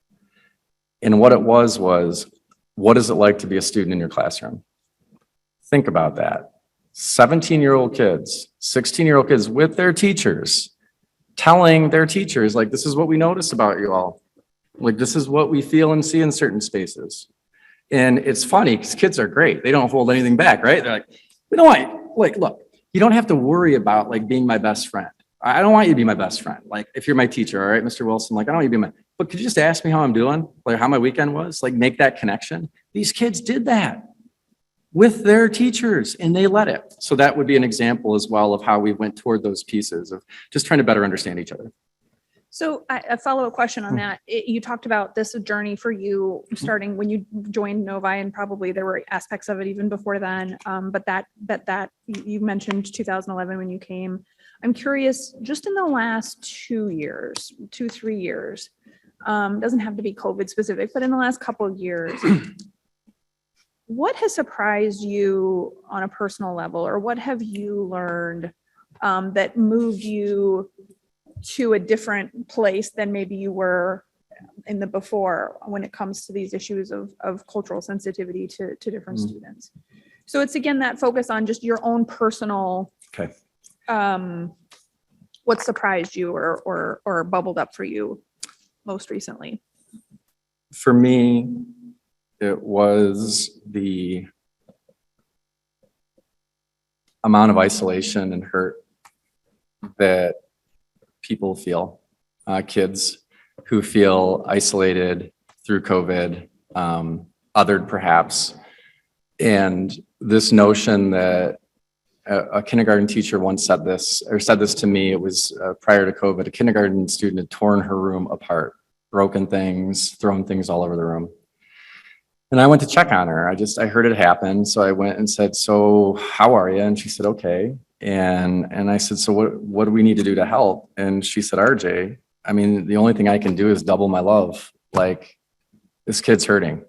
And what it was, what is it like to be a student in your classroom? Think about that. 17-year-old kids, 16-year-old kids with their teachers, telling their teachers, like, this is what we noticed about you all. Like, this is what we feel and see in certain spaces. And it's funny because kids are great. They don't hold anything back, right? They're like, we don't want you. Like, look, you don't have to worry about like being my best friend. I don't want you to be my best friend. Like, if you're my teacher, all right, Mr. Wilson, like, I don't want you to be but could you just ask me how I'm doing? Like, how my weekend was? Like, make that connection. These kids did that with their teachers and they let it. So that would be an example as well of how we went toward those pieces of just trying to better understand each other. So a follow-up question on that. You talked about this journey for you starting when you joined Novi, and probably there were aspects of it even before then. But that you mentioned 2011 when you came. I'm curious, just in the last 3 years, doesn't have to be COVID specific, but in the last couple of years, what has surprised you on a personal level, or what have you learned that moved you to a different place than maybe you were in the before when it comes to these issues of cultural sensitivity to different students? So it's, again, that focus on just your own personal, what surprised you or bubbled up for you most recently? For me, it was the amount of isolation and hurt that people feel, kids who feel isolated through COVID, othered perhaps. And this notion that a kindergarten teacher once said this to me, it was prior to COVID, a kindergarten student had torn her room apart, broken things, thrown things all over the room. And I went to check on her. I heard it happen. So I went and said, so how are you? And she said, okay. And I said, so what do we need to do to help? And she said, RJ, I mean, the only thing I can do is double my love. Like, this kid's hurting.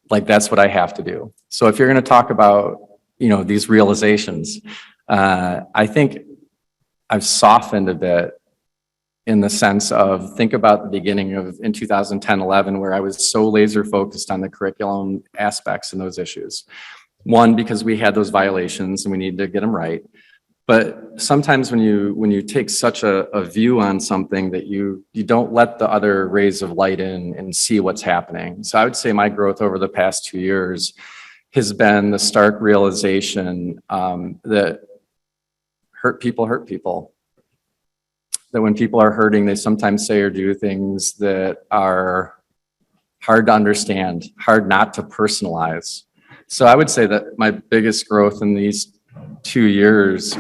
Like, that's what I have to do. So if you're going to talk about, these realizations, I think I've softened a bit in the sense of, think about the beginning of in 2010-11, where I was so laser focused on the curriculum aspects and those issues. One, because we had those violations and we needed to get them right. But sometimes when you take such a view on something that you don't let the other rays of light in and see what's happening. So I would say my growth over the past 2 years has been the stark realization that hurt people. That when people are hurting, they sometimes say or do things that are hard to understand, hard not to personalize. So I would say that my biggest growth in these 2 years,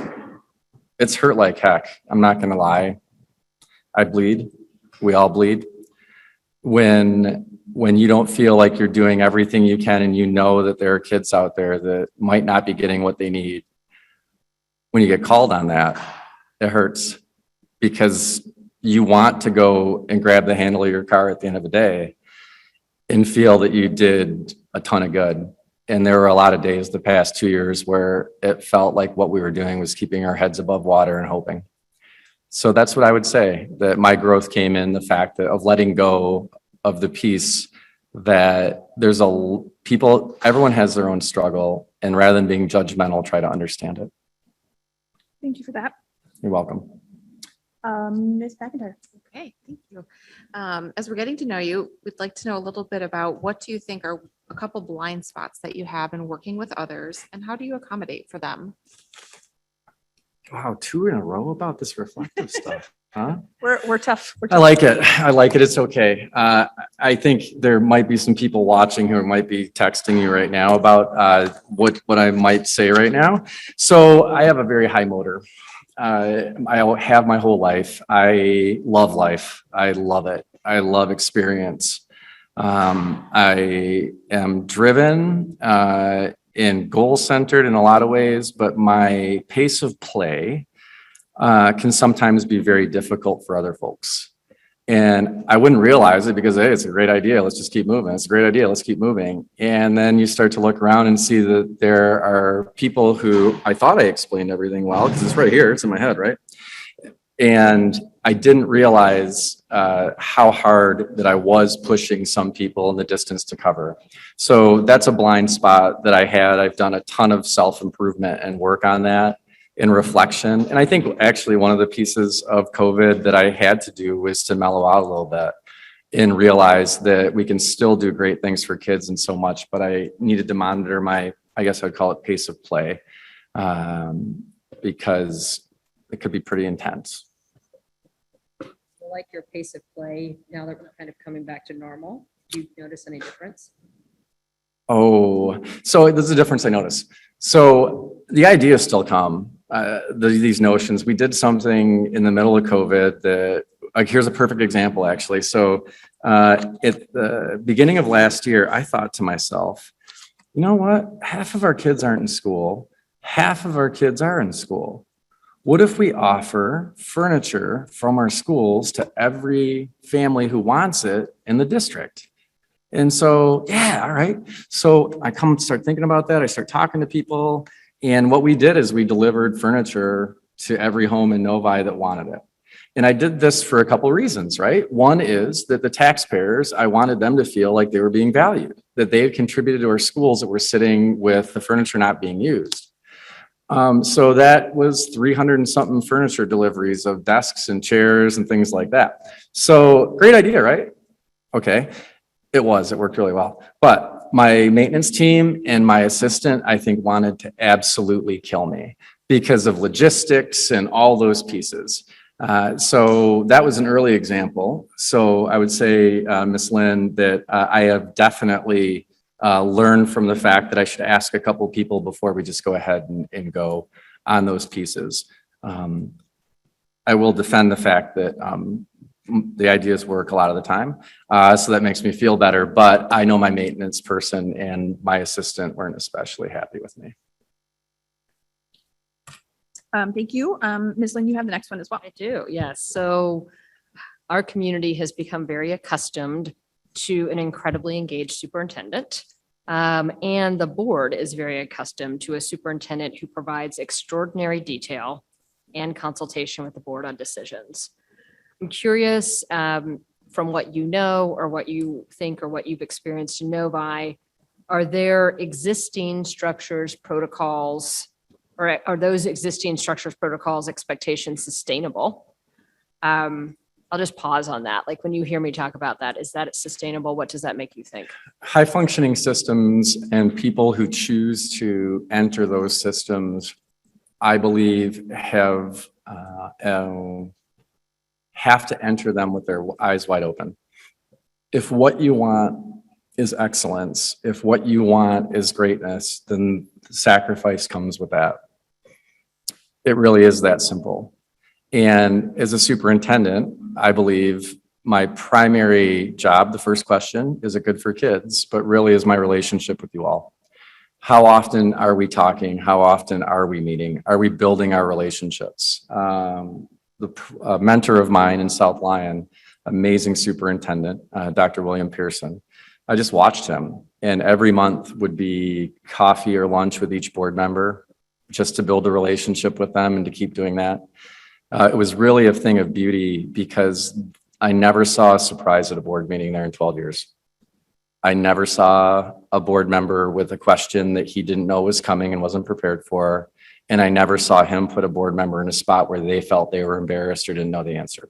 it's hurt like heck. I'm not going to lie. I bleed. We all bleed. When you don't feel like you're doing everything you can and you know that there are kids out there that might not be getting what they need. When you get called on that, it hurts because you want to go and grab the handle of your car at the end of the day and feel that you did a ton of good. And there were a lot of days the past 2 years where it felt like what we were doing was keeping our heads above water and hoping. So that's what I would say, that my growth came in the fact that of letting go of the piece that everyone has their own struggle, and rather than being judgmental, try to understand it. Thank you for that. You're welcome. Ms. McIntyre. Okay, thank you. As we're getting to know you, we'd like to know a little bit about what do you think are a couple blind spots that you have in working with others, and how do you accommodate for them? Wow, 2 in a row about this reflective stuff, huh? We're tough. I like it. It's okay. I think there might be some people watching who might be texting you right now about what I might say right now. So I have a very high motor. I have my whole life. I love life. I love it. I love experience. I am driven and goal-centered in a lot of ways, but my pace of play can sometimes be very difficult for other folks. And I wouldn't realize it because, hey, it's a great idea. Let's just keep moving. It's a great idea. Let's keep moving. And then you start to look around and see that there are people who I thought I explained everything well, because it's right here. It's in my head, right? And I didn't realize how hard that I was pushing some people in the distance to cover. So that's a blind spot that I had. I've done a ton of self-improvement and work on that in reflection. And I think actually one of the pieces of COVID that I had to do was to mellow out a little bit and realize that we can still do great things for kids and so much, but I needed to monitor my, I guess I'd call it pace of play, because it could be pretty intense. Like your pace of play now that we're kind of coming back to normal? Do you notice any difference? Oh, so there's a difference I notice. So the ideas still come, these notions. We did something in the middle of COVID that, like, here's a perfect example, actually. So at the beginning of last year, I thought to myself, you know what? Half of our kids aren't in school. Half of our kids are in school. What if we offer furniture from our schools to every family who wants it in the district? And so, yeah, all right. So I start thinking about that. I start talking to people. And what we did is we delivered furniture to every home in Novi that wanted it. And I did this for a couple of reasons, right? One is that the taxpayers, I wanted them to feel like they were being valued, that they had contributed to our schools that were sitting with the furniture not being used. So that was 300 and something furniture deliveries of desks and chairs and things like that. So great idea, right? Okay. It worked really well. But my maintenance team and my assistant, I think, wanted to absolutely kill me because of logistics and all those pieces. So that was an early example. So I would say, Ms. Lynn, that I have definitely learned from the fact that I should ask a couple people before we just go ahead and go on those pieces. I will defend the fact that the ideas work a lot of the time. So that makes me feel better, but I know my maintenance person and my assistant weren't especially happy with me. Thank you. Ms. Lynn, you have the next one as well. I do, yes. So our community has become very accustomed to an incredibly engaged superintendent. And the board is very accustomed to a superintendent who provides extraordinary detail and consultation with the board on decisions. I'm curious, from what you know or what you think or what you've experienced in Novi, are there existing structures, protocols, or are those existing structures, protocols, expectations sustainable? I'll just pause on that. Like when you hear me talk about that, is that sustainable? What does that make you think? High functioning systems and people who choose to enter those systems, I believe, have to enter them with their eyes wide open. If what you want is excellence, if what you want is greatness, then sacrifice comes with that. It really is that simple. And as a superintendent, I believe my primary job, the first question, is it good for kids? But really is my relationship with you all. How often are we talking? How often are we meeting? Are we building our relationships? The mentor of mine in South Lyon, amazing superintendent, Dr. William Pearson. I just watched him, and every month would be coffee or lunch with each board member just to build a relationship with them and to keep doing that. It was really a thing of beauty because I never saw a surprise at a board meeting there in 12 years. I never saw a board member with a question that he didn't know was coming and wasn't prepared for. And I never saw him put a board member in a spot where they felt they were embarrassed or didn't know the answer.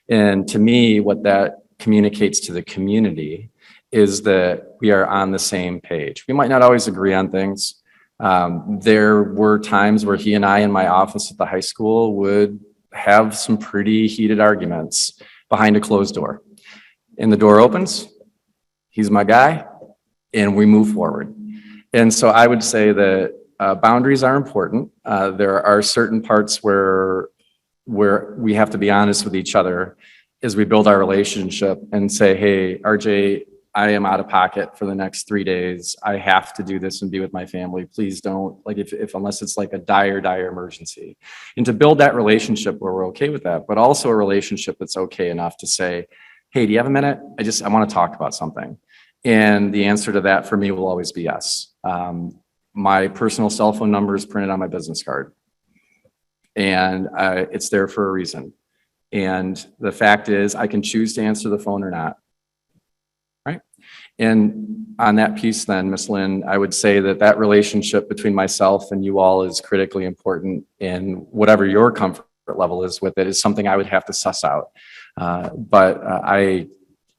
And to me, what that communicates to the community is that we are on the same page. We might not always agree on things. There were times where he and I in my office at the high school would have some pretty heated arguments behind a closed door. And the door opens, he's my guy, and we move forward. And so I would say that boundaries are important. There are certain parts where we have to be honest with each other as we build our relationship and say, hey, RJ, I am out of pocket for the next 3 days. I have to do this and be with my family. Please don't, like if unless it's like a dire emergency. And to build that relationship where we're okay with that, but also a relationship that's okay enough to say, hey, do you have a minute? I want to talk about something. And the answer to that for me will always be yes. My personal cell phone number is printed on my business card. And it's there for a reason. And the fact is I can choose to answer the phone or not. Right? And on that piece then, Ms. Lynn, I would say that relationship between myself and you all is critically important, and whatever your comfort level is with it is something I would have to suss out. But I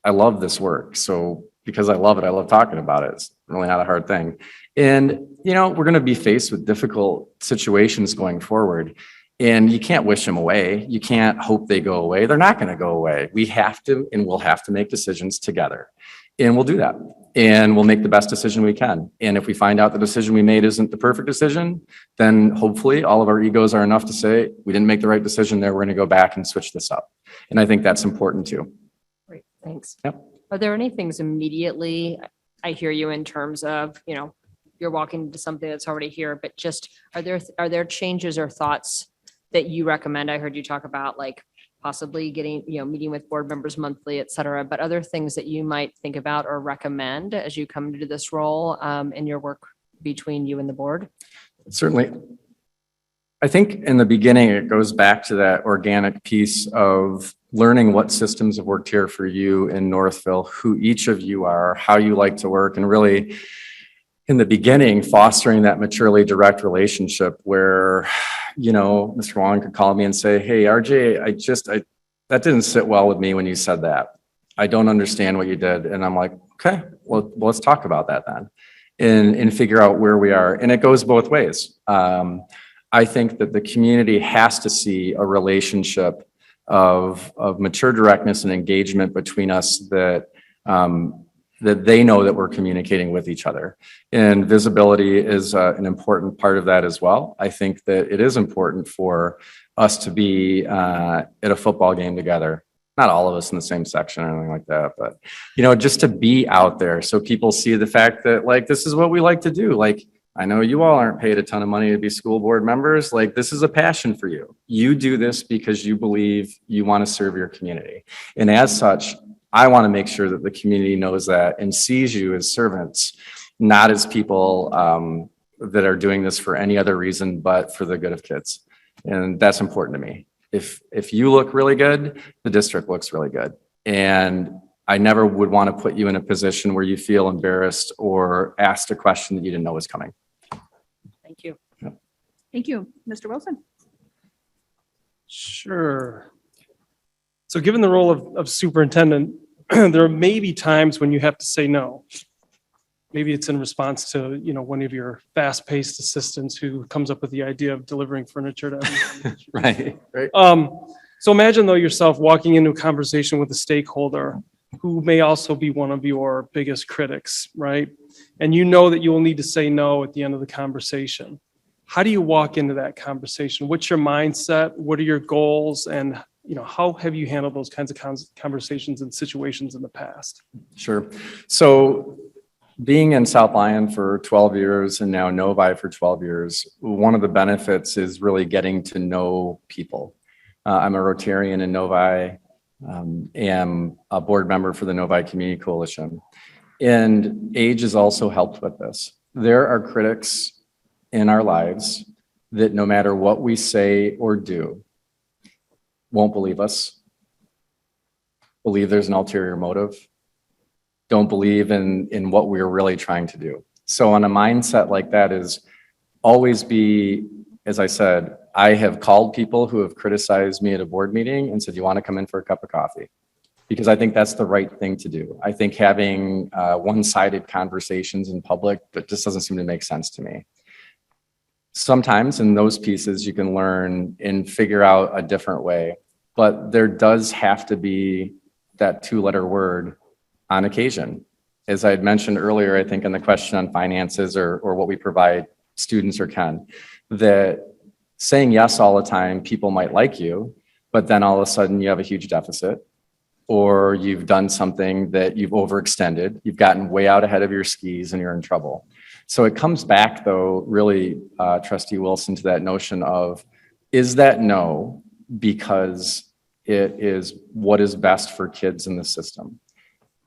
love this work. So because I love it, I love talking about it. It's really not a hard thing. And, you know, we're going to be faced with difficult situations going forward. And you can't wish them away. You can't hope they go away. They're not going to go away. We have to, and we'll have to make decisions together. And we'll do that. And we'll make the best decision we can. And if we find out the decision we made isn't the perfect decision, then hopefully all of our egos are enough to say, we didn't make the right decision there. We're going to go back and switch this up. And I think that's important too. Great, thanks. Yep. Are there any things immediately, I hear you in terms of, you know, you're walking into something that's already here, but just, are there changes or thoughts that you recommend? I heard you talk about like possibly getting, you know, meeting with board members monthly, et cetera, but other things that you might think about or recommend as you come into this role in your work between you and the board? Certainly. I think in the beginning, it goes back to that organic piece of learning what systems have worked here for you in Northville, who each of you are, how you like to work, and really in the beginning, fostering that maturely direct relationship where, you know, Mr. Wong could call me and say, hey, RJ, that didn't sit well with me when you said that. I don't understand what you did. And I'm like, Okay, well, let's talk about that then and figure out where we are. And it goes both ways. I think that the community has to see a relationship of mature directness and engagement between us that they know that we're communicating with each other. And visibility is an important part of that as well. I think that it is important for us to be at a football game together. Not all of us in the same section or anything like that, but, you know, just to be out there so people see the fact that, like, this is what we like to do. Like, I know you all aren't paid a ton of money to be school board members. Like, this is a passion for you. You do this because you believe you want to serve your community. And as such, I want to make sure that the community knows that and sees you as servants, not as people that are doing this for any other reason but for the good of kids. And that's important to me. If you look really good, the district looks really good. And I never would want to put you in a position where you feel embarrassed or asked a question that you didn't know was coming. Thank you. Thank you. Mr. Wilson? Sure. So given the role of superintendent, there may be times when you have to say no. Maybe it's in response to, you know, one of your fast-paced assistants who comes up with the idea of delivering furniture to everyone. Right. So imagine though yourself walking into a conversation with a stakeholder who may also be one of your biggest critics, right? And you know that you will need to say no at the end of the conversation. How do you walk into that conversation? What's your mindset? What are your goals? And, you know, how have you handled those kinds of conversations and situations in the past? Sure. So being in South Lyon for 12 years and now Novi for 12 years, one of the benefits is really getting to know people. I'm a Rotarian in Novi, am a board member for the Novi Community Coalition. And age has also helped with this. There are critics in our lives that no matter what we say or do, won't believe us, believe there's an ulterior motive, don't believe in what we're really trying to do. So on a mindset like that is always be, as I said, I have called people who have criticized me at a board meeting and said, you want to come in for a cup of coffee? Because I think that's the right thing to do. I think having one-sided conversations in public, that just doesn't seem to make sense to me. Sometimes in those pieces, you can learn and figure out a different way, but there does have to be that two-letter word on occasion. As I had mentioned earlier, I think in the question on finances or what we provide students or can, that saying yes all the time, people might like you, but then all of a sudden you have a huge deficit, or you've done something that you've overextended, you've gotten way out ahead of your skis and you're in trouble. So it comes back though, really, Trustee Wilson, to that notion of, is that no because it is what is best for kids in the system?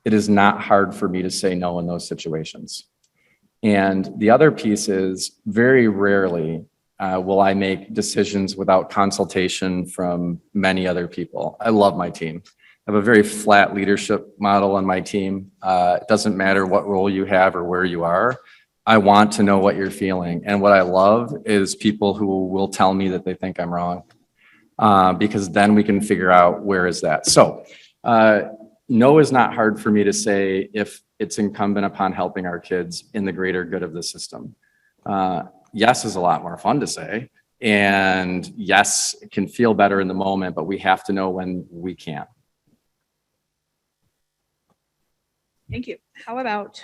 It is not hard for me to say no in those situations. And the other piece is very rarely will I make decisions without consultation from many other people. I love my team. I have a very flat leadership model on my team. It doesn't matter what role you have or where you are. I want to know what you're feeling. And what I love is people who will tell me that they think I'm wrong, because then we can figure out where is that. So no is not hard for me to say if it's incumbent upon helping our kids in the greater good of the system. Yes is a lot more fun to say. And yes, it can feel better in the moment, but we have to know when we can't. Thank you. How about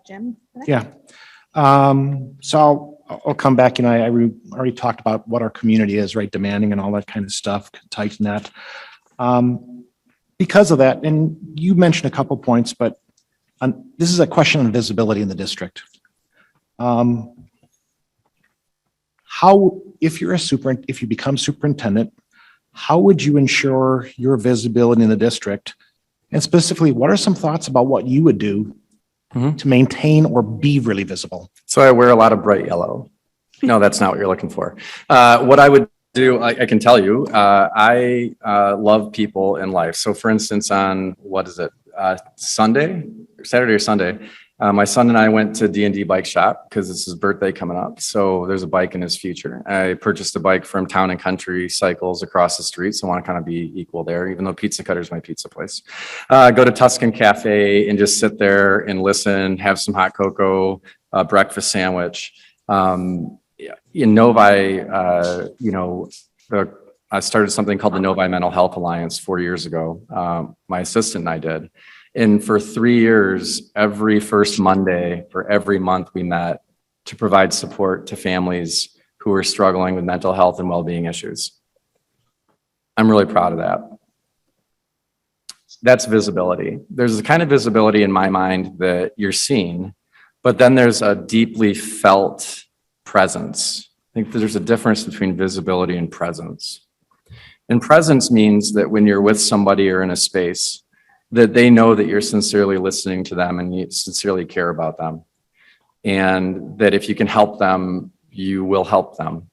Jim? Yeah. So I'll come back. You know, I already talked about what our community is, right? Demanding and all that kind of stuff, tighten that. Because of that, and you mentioned a couple points, but this is a question on visibility in the district. How, if you become superintendent, how would you ensure your visibility in the district? And specifically, what are some thoughts about what you would do to maintain or be really visible? So I wear a lot of bright yellow. No, that's not what you're looking for. What I would do, I can tell you, I love people in life. So for instance, on, what is it, Saturday or Sunday, My son and I went to D&D Bike Shop because it's his birthday coming up. So there's a bike in his future. I purchased a bike from Town and Country Cycles across the street. So I want to kind of be equal there, even though Pizza Cutter's my pizza place. Go to Tuscan Cafe and just sit there and listen, have some hot cocoa, breakfast sandwich. In Novi, I started something called the Novi Mental Health Alliance 4 years ago. My assistant and I did. And for 3 years, every first Monday for every month, we met to provide support to families who are struggling with mental health and well-being issues. I'm really proud of that. That's visibility. There's a kind of visibility in my mind that you're seeing, but then there's a deeply felt presence. I think there's a difference between visibility and presence. And presence means that when you're with somebody or in a space, that they know that you're sincerely listening to them and you sincerely care about them. And that if you can help them, you will help them.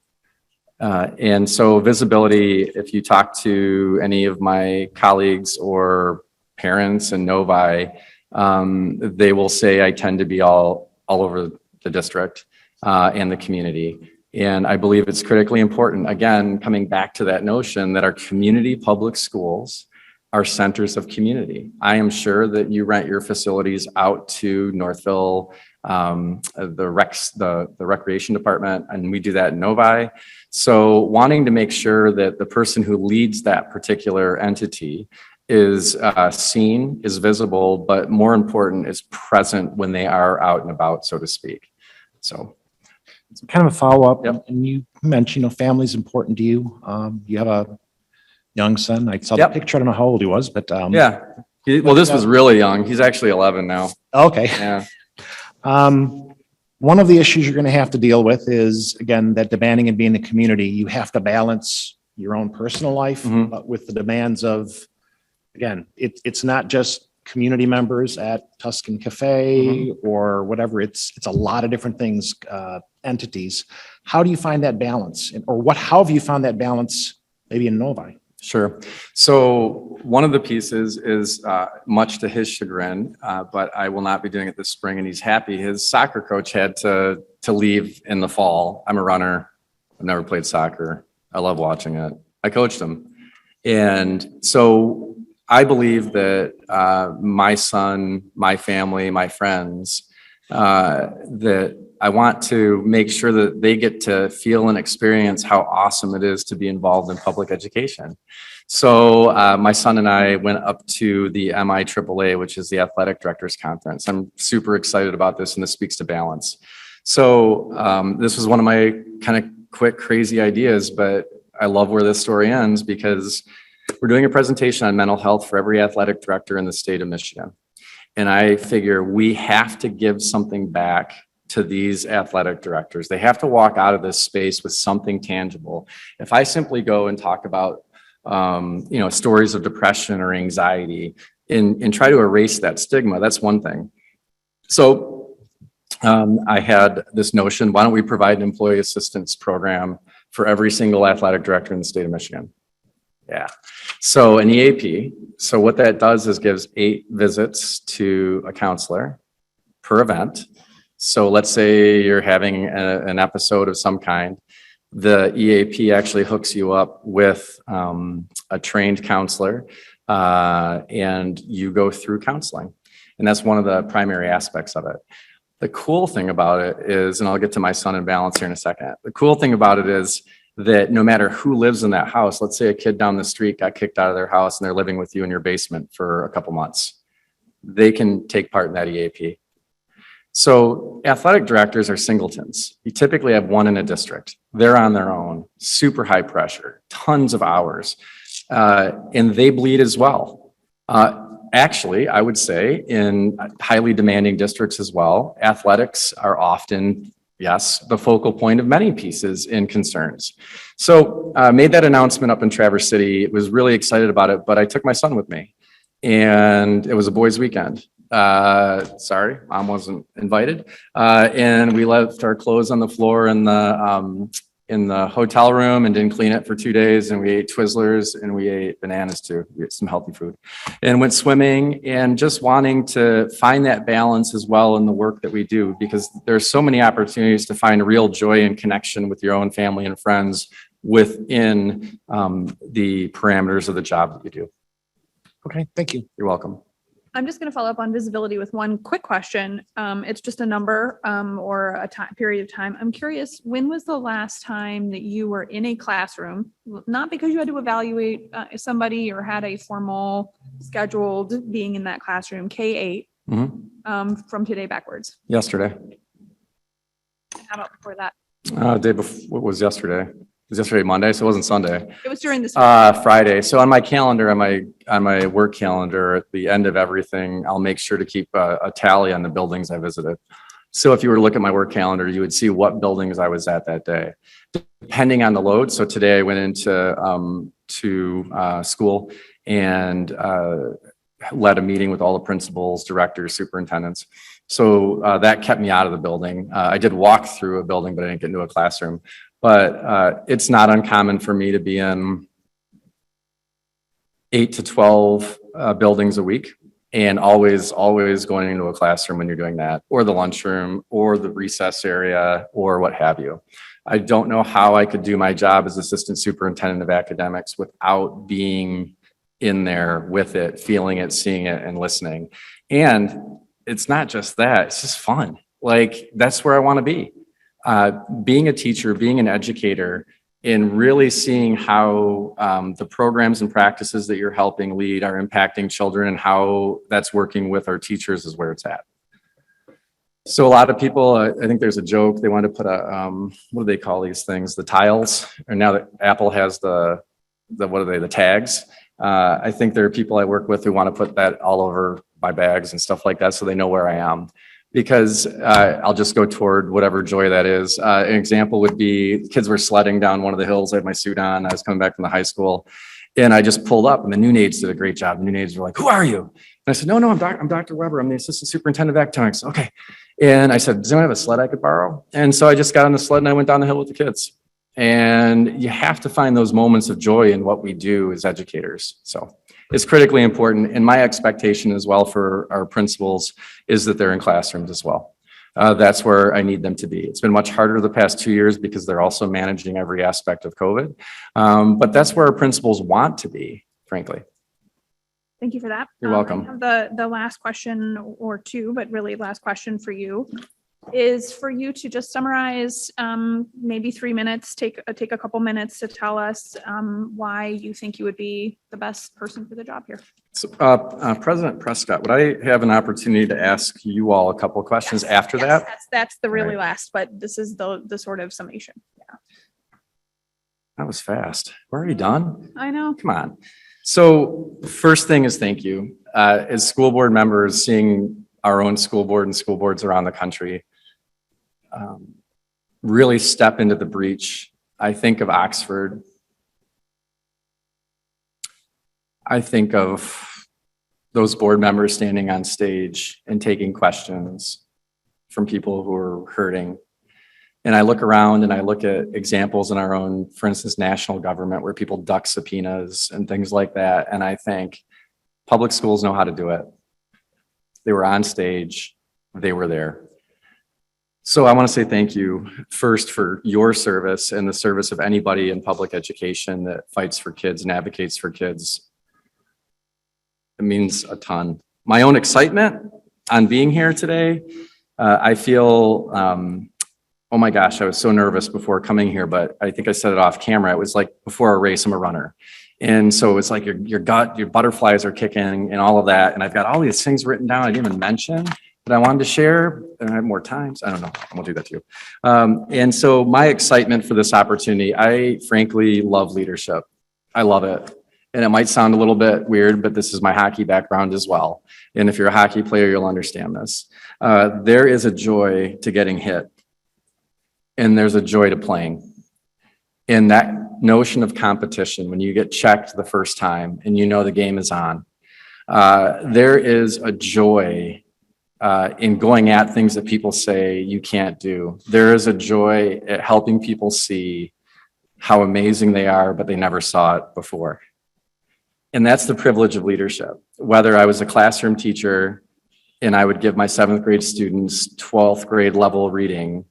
And so visibility, if you talk to any of my colleagues or parents in Novi, they will say I tend to be all over the district and the community. And I believe it's critically important, again, coming back to that notion that our community public schools are centers of community. I am sure that you rent your facilities out to Northville, the recreation department, and we do that in Novi. So wanting to make sure that the person who leads that particular entity is seen, is visible, but more important, is present when they are out and about, so to speak. So Kind of a follow-up. Yep. And you mentioned, family is important to you. You have a young son. I saw the Yep. picture. I don't know how old he was, but yeah, well, this was really young. He's actually 11 now. okay. Yeah. One of the issues you're going to have to deal with is, again, that demanding and being a community, you have to balance your own personal life, Mhm. but with the demands of, again, it's not just community members at Tuscan Cafe or whatever. It's a lot of different things, entities. How do you find that balance? How have you found that balance maybe in Novi? Sure. So one of the pieces is much to his chagrin, but I will not be doing it this spring, and he's happy. His soccer coach had to leave in the fall. I'm a runner. I've never played soccer. I love watching it. I coached him. And so I believe that my son, my family, my friends, that I want to make sure that they get to feel and experience how awesome it is to be involved in public education. So my son and I went up to the MIAAA, which is the Athletic Directors Conference. I'm super excited about this, and this speaks to balance. So this was one of my kind of quick, crazy ideas, but I love where this story ends because we're doing a presentation on mental health for every athletic director in the state of Michigan. And I figure we have to give something back to these athletic directors. They have to walk out of this space with something tangible. If I simply go and talk about, stories of depression or anxiety and try to erase that stigma, that's one thing. So I had this notion, why don't we provide an employee assistance program for every single athletic director in the state of Michigan? Yeah. So an EAP. So what that does is gives 8 visits to a counselor per event. So let's say you're having an episode of some kind. The EAP actually hooks you up with a trained counselor and you go through counseling. And that's one of the primary aspects of it. The cool thing about it is, and I'll get to my son in balance here in a second. The cool thing about it is that no matter who lives in that house, let's say a kid down the street got kicked out of their house and they're living with you in your basement for a couple months, they can take part in that EAP. So athletic directors are singletons. You typically have one in a district. They're on their own, super high pressure, tons of hours, and they bleed as well. Actually, I would say in highly demanding districts as well, athletics are often, yes, the focal point of many pieces and concerns. So made that announcement up in Traverse City, was really excited about it, but I took my son with me and it was a boys' weekend. Sorry, mom wasn't invited. And we left our clothes on the floor in the in the hotel room and didn't clean it for 2 days. And we ate Twizzlers and we ate bananas too. We ate some healthy food and went swimming, and just wanting to find that balance as well in the work that we do, because there's so many opportunities to find real joy and connection with your own family and friends within the parameters of the job that you do. Okay, thank you. You're welcome. I'm just going to follow up on visibility with one quick question. It's just a number or a time period of time. I'm curious, when was the last time that you were in a classroom, not because you had to evaluate somebody or had a formal scheduled being in that classroom, K-8, from today backwards? Yesterday. How about before that? Day before, what was yesterday? It was yesterday Monday, so it wasn't Sunday. It was during this. Friday. So on my calendar, on my work calendar, at the end of everything, I'll make sure to keep a tally on the buildings I visited. So if you were to look at my work calendar, you would see what buildings I was at that day, depending on the load. So today I went into school and led a meeting with all the principals, directors, superintendents. So that kept me out of the building. I did walk through a building, but I didn't get into a classroom. But it's not uncommon for me to be in 8 to 12 buildings a week, and always going into a classroom when you're doing that, or the lunchroom, or the recess area, or what have you. I don't know how I could do my job as assistant superintendent of academics without being in there with it, feeling it, seeing it, and listening. And it's not just that, it's just fun. Like, that's where I want to be. Being a teacher, being an educator, and really seeing how the programs and practices that you're helping lead are impacting children, and how that's working with our teachers is where it's at. So a lot of people, I think there's a joke, they want to put a, what do they call these things? The tiles, and now that Apple has the tags. I think there are people I work with who want to put that all over my bags and stuff like that, so they know where I am. Because I'll just go toward whatever joy that is. An example would be, kids were sledding down one of the hills. I had my suit on. I was coming back from the high school, and I just pulled up, and the new aides did a great job. The new aides were like, "Who are you?" And I said, "No, I'm Dr. Weber. I'm the assistant superintendent of academics." Okay. And I said, "Does anyone have a sled I could borrow?" And so I just got on the sled and I went down the hill with the kids. And you have to find those moments of joy in what we do as educators. So it's critically important. And my expectation as well for our principals is that they're in classrooms as well. That's where I need them to be. It's been much harder the past 2 years because they're also managing every aspect of COVID. But that's where our principals want to be, frankly. Thank you for that. You're welcome. I have the last question or two, but really last question for you is for you to just summarize, maybe 3 minutes, take a couple minutes to tell us why you think you would be the best person for the job here. So, President Prescott, would I have an opportunity to ask you all a couple of questions after that? That's the really All right. last, but this is the sort of summation. Yeah, That was fast. We're already done? I know. Come on. So first thing is thank you. As school board members, seeing our own school board and school boards around the country really step into the breach. I think of Oxford. I think of those board members standing on stage and taking questions from people who are hurting. And I look around and I look at examples in our own, for instance, national government where people duck subpoenas and things like that. And I think public schools know how to do it. They were on stage, they were there. So I want to say thank you first for your service and the service of anybody in public education that fights for kids and advocates for kids. It means a ton. My own excitement on being here today, I feel, oh my gosh, I was so nervous before coming here, but I think I said it off camera. It was like before a race, I'm a runner. And so it's like your gut, your butterflies are kicking and all of that. And I've got all these things written down I didn't even mention that I wanted to share, and I have more times. I don't know. I won't do that to you. And so my excitement for this opportunity, I frankly love leadership. I love it. And it might sound a little bit weird, but this is my hockey background as well. And if you're a hockey player, you'll understand this. There is a joy to getting hit, and there's a joy to playing. And that notion of competition, when you get checked the first time and you know the game is on, there is a joy in going at things that people say you can't do. There is a joy at helping people see how amazing they are, but they never saw it before. And that's the privilege of leadership. Whether I was a classroom teacher and I would give my 7th grade students 12th grade level reading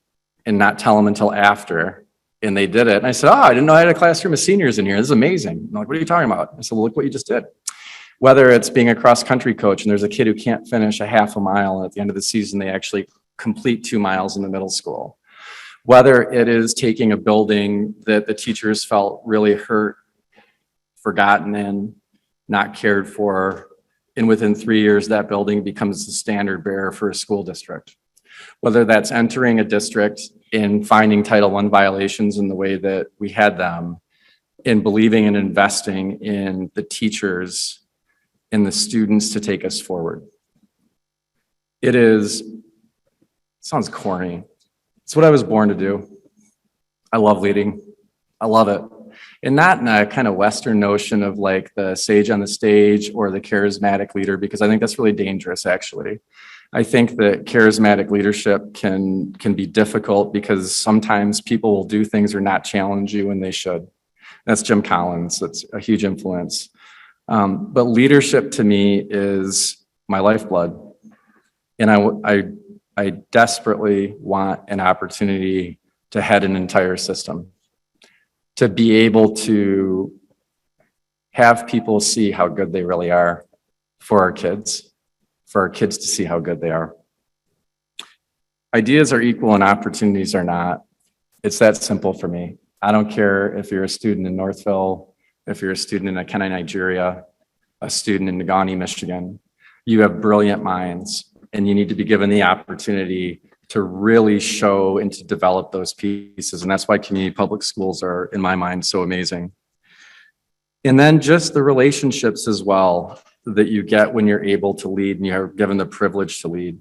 and not tell them until after, and they did it. And I said, I didn't know I had a classroom of seniors in here. This is amazing. I'm like, what are you talking about? I said, well, look what you just did. Whether it's being a cross-country coach and there's a kid who can't finish a half a mile, and at the end of the season, they actually complete 2 miles in the middle school. Whether it is taking a building that the teachers felt really hurt, forgotten in, not cared for, and within 3 years, that building becomes the standard bearer for a school district. Whether that's entering a district and finding Title I violations in the way that we had them, and believing and investing in the teachers and the students to take us forward. It sounds corny. It's what I was born to do. I love leading. I love it. And not in a kind of Western notion of like the sage on the stage or the charismatic leader, because I think that's really dangerous, actually. I think that charismatic leadership can be difficult because sometimes people will do things or not challenge you when they should. That's Jim Collins. That's a huge influence. But leadership to me is my lifeblood. And I desperately want an opportunity to head an entire system, to be able to have people see how good they really are for our kids to see how good they are. Ideas are equal and opportunities are not. It's that simple for me. I don't care if you're a student in Northville, if you're a student in Akene, Nigeria, a student in Nagani, Michigan. You have brilliant minds, and you need to be given the opportunity to really show and to develop those pieces. And that's why community public schools are, in my mind, so amazing. And then just the relationships as well that you get when you're able to lead and you're given the privilege to lead.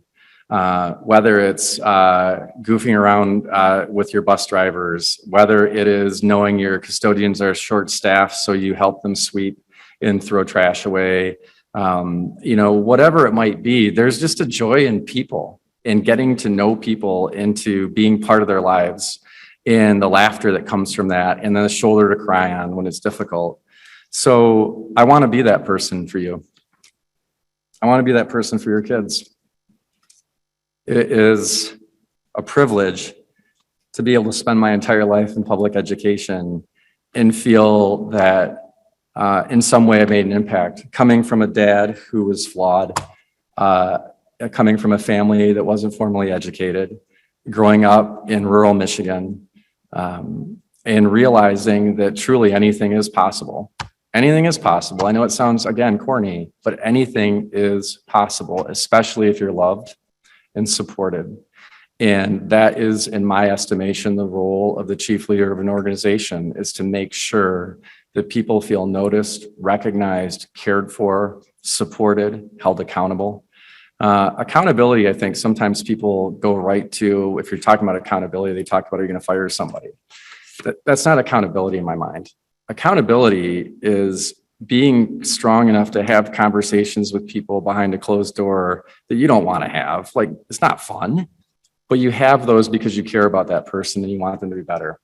Whether it's goofing around with your bus drivers, whether it is knowing your custodians are short-staffed, so you help them sweep and throw trash away, whatever it might be, there's just a joy in people and getting to know people into being part of their lives and the laughter that comes from that, and then the shoulder to cry on when it's difficult. So I want to be that person for you. I want to be that person for your kids. It is a privilege to be able to spend my entire life in public education and feel that in some way I made an impact. Coming from a dad who was flawed, coming from a family that wasn't formally educated, growing up in rural Michigan, and realizing that truly anything is possible. Anything is possible. I know it sounds, again, corny, but anything is possible, especially if you're loved and supported. And that is, in my estimation, the role of the chief leader of an organization, is to make sure that people feel noticed, recognized, cared for, supported, held accountable. Accountability, I think sometimes people go right to, if you're talking about accountability, they talk about, are you going to fire somebody? That's not accountability in my mind. Accountability is being strong enough to have conversations with people behind a closed door that you don't want to have. Like, it's not fun, but you have those because you care about that person and you want them to be better.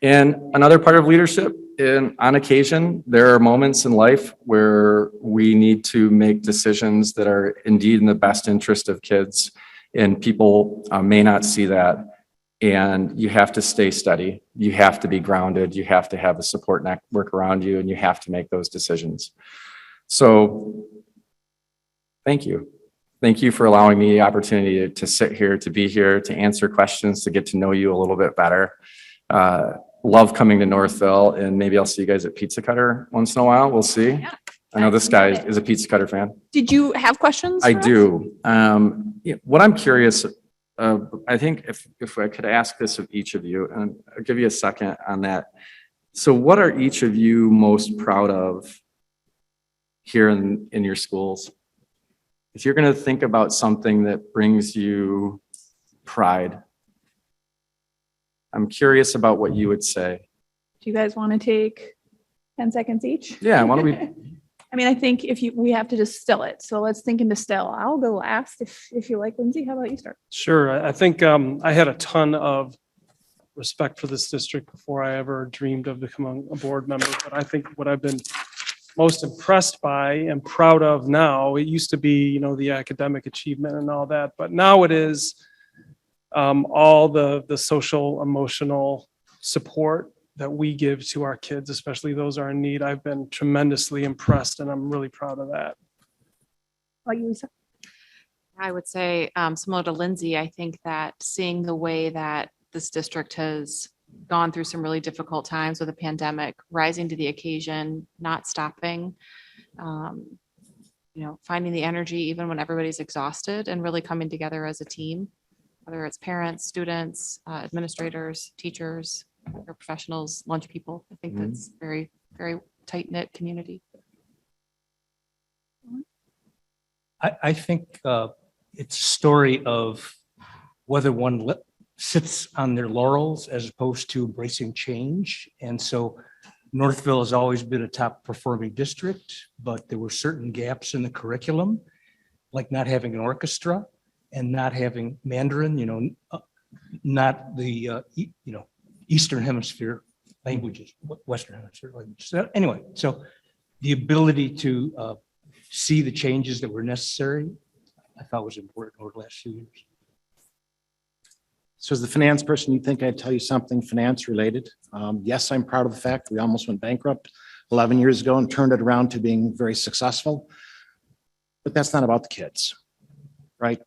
And another part of leadership, on occasion, there are moments in life where we need to make decisions that are indeed in the best interest of kids, and people may not see that. And you have to stay steady. You have to be grounded. You have to have a support network around you, and you have to make those decisions. So thank you. Thank you for allowing me the opportunity to sit here, to be here, to answer questions, to get to know you a little bit better. Love coming to Northville, and maybe I'll see you guys at Pizza Cutter once in a while. We'll see. Yeah. I know this guy is a Pizza Cutter fan. Did you have questions? I for us? do. What I'm curious, I think if I could ask this of each of you, and I'll give you a second on that. So what are each of you most proud of here in your schools? If you're going to think about something that brings you pride, I'm curious about what you would say. Do you guys want to take 10 seconds each? Yeah, why don't we? I mean, I think we have to distill it. So let's think and distill. I'll go last if you like. Lindsay, how about you start? Sure. I think I had a ton of respect for this district before I ever dreamed of becoming a board member. But I think what I've been most impressed by and proud of now, it used to be, you know, the academic achievement and all that, but now it is all the social, emotional support that we give to our kids, especially those who are in need. I've been tremendously impressed, and I'm really proud of that. Like you, Lisa? I would say, similar to Lindsay, I think that seeing the way that this district has gone through some really difficult times with a pandemic, rising to the occasion, not stopping, finding the energy even when everybody's exhausted and really coming together as a team, whether it's parents, students, administrators, teachers, professionals, lunch people. I think that's very, very tight-knit community. I think it's a story of whether one sits on their laurels as opposed to embracing change. And so Northville has always been a top performing district, but there were certain gaps in the curriculum, like not having an orchestra and not having Mandarin, not the, Eastern Hemisphere languages, Western Hemisphere languages. So anyway, so the ability to see the changes that were necessary, I thought was important over the last few years. So as the finance person, you think I'd tell you something finance related? Yes, I'm proud of the fact we almost went bankrupt 11 years ago and turned it around to being very successful. But that's not about the kids, right?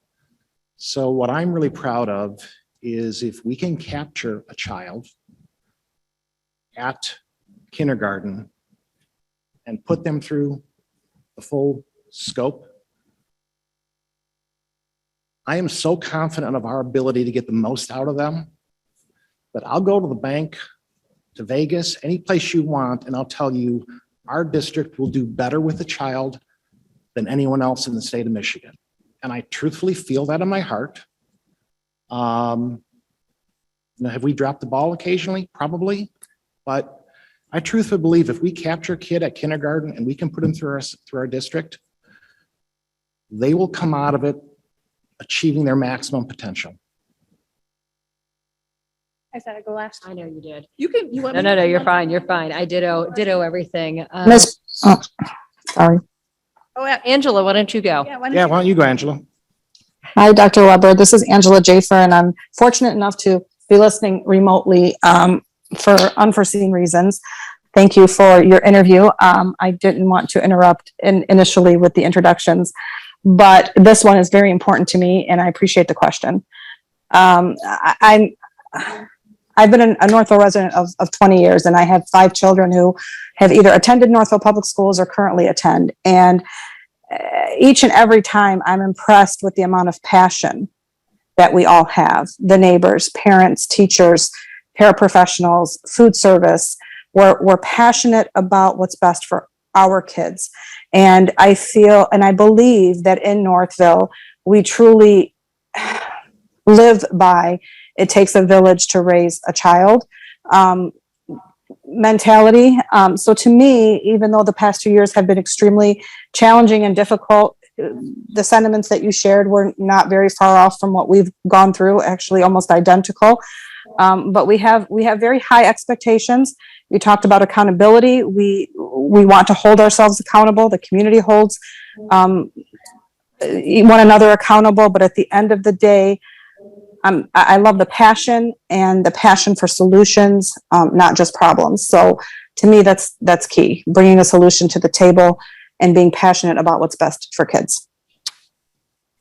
So what I'm really proud of is if we can capture a child at kindergarten and put them through the full scope, I am so confident of our ability to get the most out of them that I'll go to the bank, to Vegas, any place you want, and I'll tell you our district will do better with the child than anyone else in the state of Michigan. And I truthfully feel that in my heart. Have we dropped the ball occasionally? Probably. But I truthfully believe if we capture a kid at kindergarten and we can put them through our district, they will come out of it achieving their maximum potential. I said I'd go last. I know you did. You can, you want No, me? no, no, you're fine. You're fine. I ditto everything. Sorry. Oh, yeah. Angela, why don't you go? Yeah, why Yeah, don't why don't you go, Angela? Hi, Dr. Weber. This is Angela Jaffer, and I'm fortunate enough to be listening remotely for unforeseen reasons. Thank you for your interview. I didn't want to interrupt initially with the introductions, but this one is very important to me, and I appreciate the question. I've been a Northville resident of 20 years, and I have 5 children who have either attended Northville Public Schools or currently attend. And each and every time I'm impressed with the amount of passion that we all have, the neighbors, parents, teachers, paraprofessionals, food service. We're passionate about what's best for our kids. And I feel, and I believe that in Northville, we truly live by it takes a village to raise a child mentality. So to me, even though the past 2 years have been extremely challenging and difficult, the sentiments that you shared were not very far off from what we've gone through, actually almost identical. But we have very high expectations. You talked about accountability. We want to hold ourselves accountable. The community holds one another accountable. But at the end of the day, I love the passion and the passion for solutions, not just problems. So to me, that's key, bringing a solution to the table and being passionate about what's best for kids.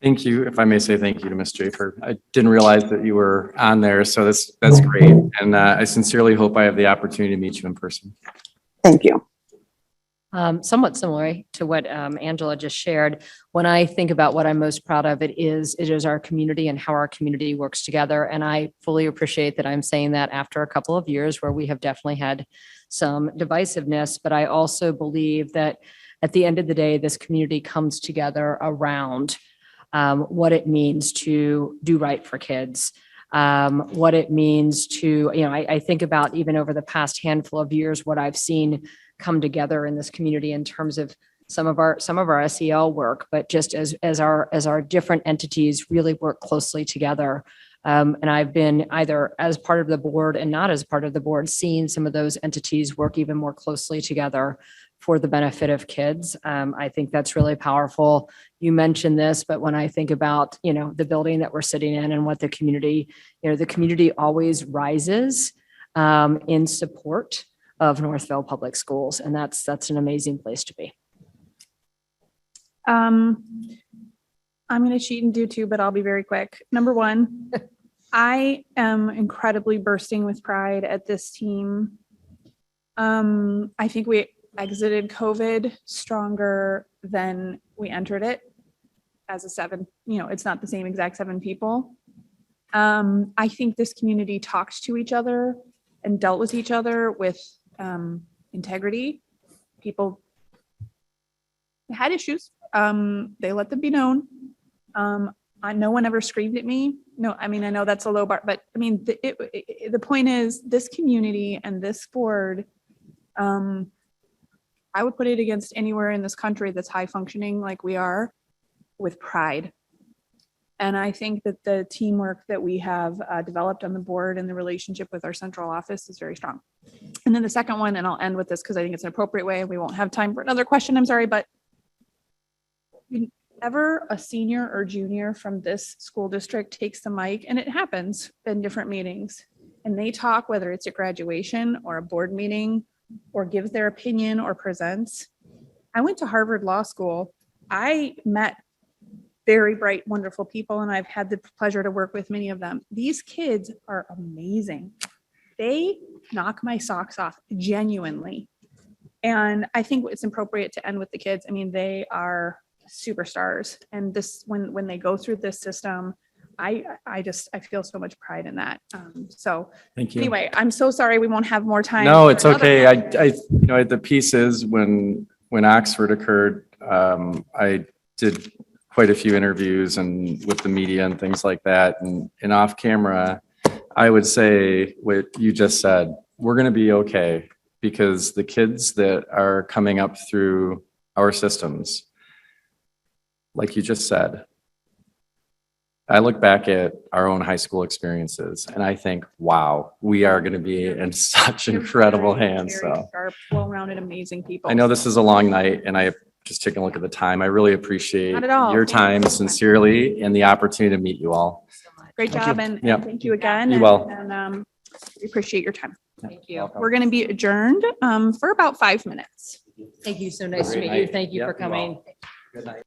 Thank you. If I may say thank you to Ms. Jaffer. I didn't realize that you were on there, so that's great. And I sincerely hope I have the opportunity to meet you in person. Thank you. Somewhat similar to what Angela just shared. When I think about what I'm most proud of, it is our community and how our community works together. And I fully appreciate that I'm saying that after a couple of years where we have definitely had some divisiveness. But I also believe that at the end of the day, this community comes together around what it means to do right for kids. What it means to, I think about even over the past handful of years, what I've seen come together in this community in terms of some of our SEL work, but just as our different entities really work closely together And I've been either as part of the board and not as part of the board, seeing some of those entities work even more closely together for the benefit of kids. I think that's really powerful. You mentioned this, but when I think about, the building that we're sitting in and what the community always rises in support of Northville Public Schools. And that's an amazing place to be. I'm going to cheat and do two, but I'll be very quick. Number one, I am incredibly bursting with pride at this team. I think we exited COVID stronger than we entered it as a 7. It's not the same exact 7 people. I think this community talked to each other and dealt with each other with integrity. People had issues. They let them be known. No one ever screamed at me. No, I know that's a low bar, but the point is this community and this board, I would put it against anywhere in this country that's high functioning like we are with pride. And I think that the teamwork that we have developed on the board and the relationship with our central office is very strong. And then the second one, and I'll end with this because I think it's an appropriate way and we won't have time for another question. I'm sorry, but whenever a senior or junior from this school district takes the mic, and it happens in different meetings, and they talk, whether it's a graduation or a board meeting, or gives their opinion or presents. I went to Harvard Law School. I met very bright, wonderful people, and I've had the pleasure to work with many of them. These kids are amazing. They knock my socks off, genuinely. And I think it's appropriate to end with the kids. They are superstars. And this, when they go through this system, I feel so much pride in that. So Thank you. anyway, I'm so sorry we won't have more time. No, for it's another okay. one. The piece is when Oxford occurred, I did quite a few interviews and with the media and things like that. And off camera, I would say what you just said, we're going to be okay because the kids that are coming up through our systems, like you just said, I look back at our own high school experiences and I think, wow, we are going to be in such incredible hands. So Sharp, well-rounded, amazing people. I know this is a long night and I just taking a look at the time. I really appreciate Not at all. your Thank time you. sincerely and the opportunity to meet you all. Great Thank job you. and Yeah. thank you again. You will. And we appreciate your time. Thank you. We're going to be adjourned for about 5 minutes. Thank you. So nice to meet you. Thank you for coming. Good night.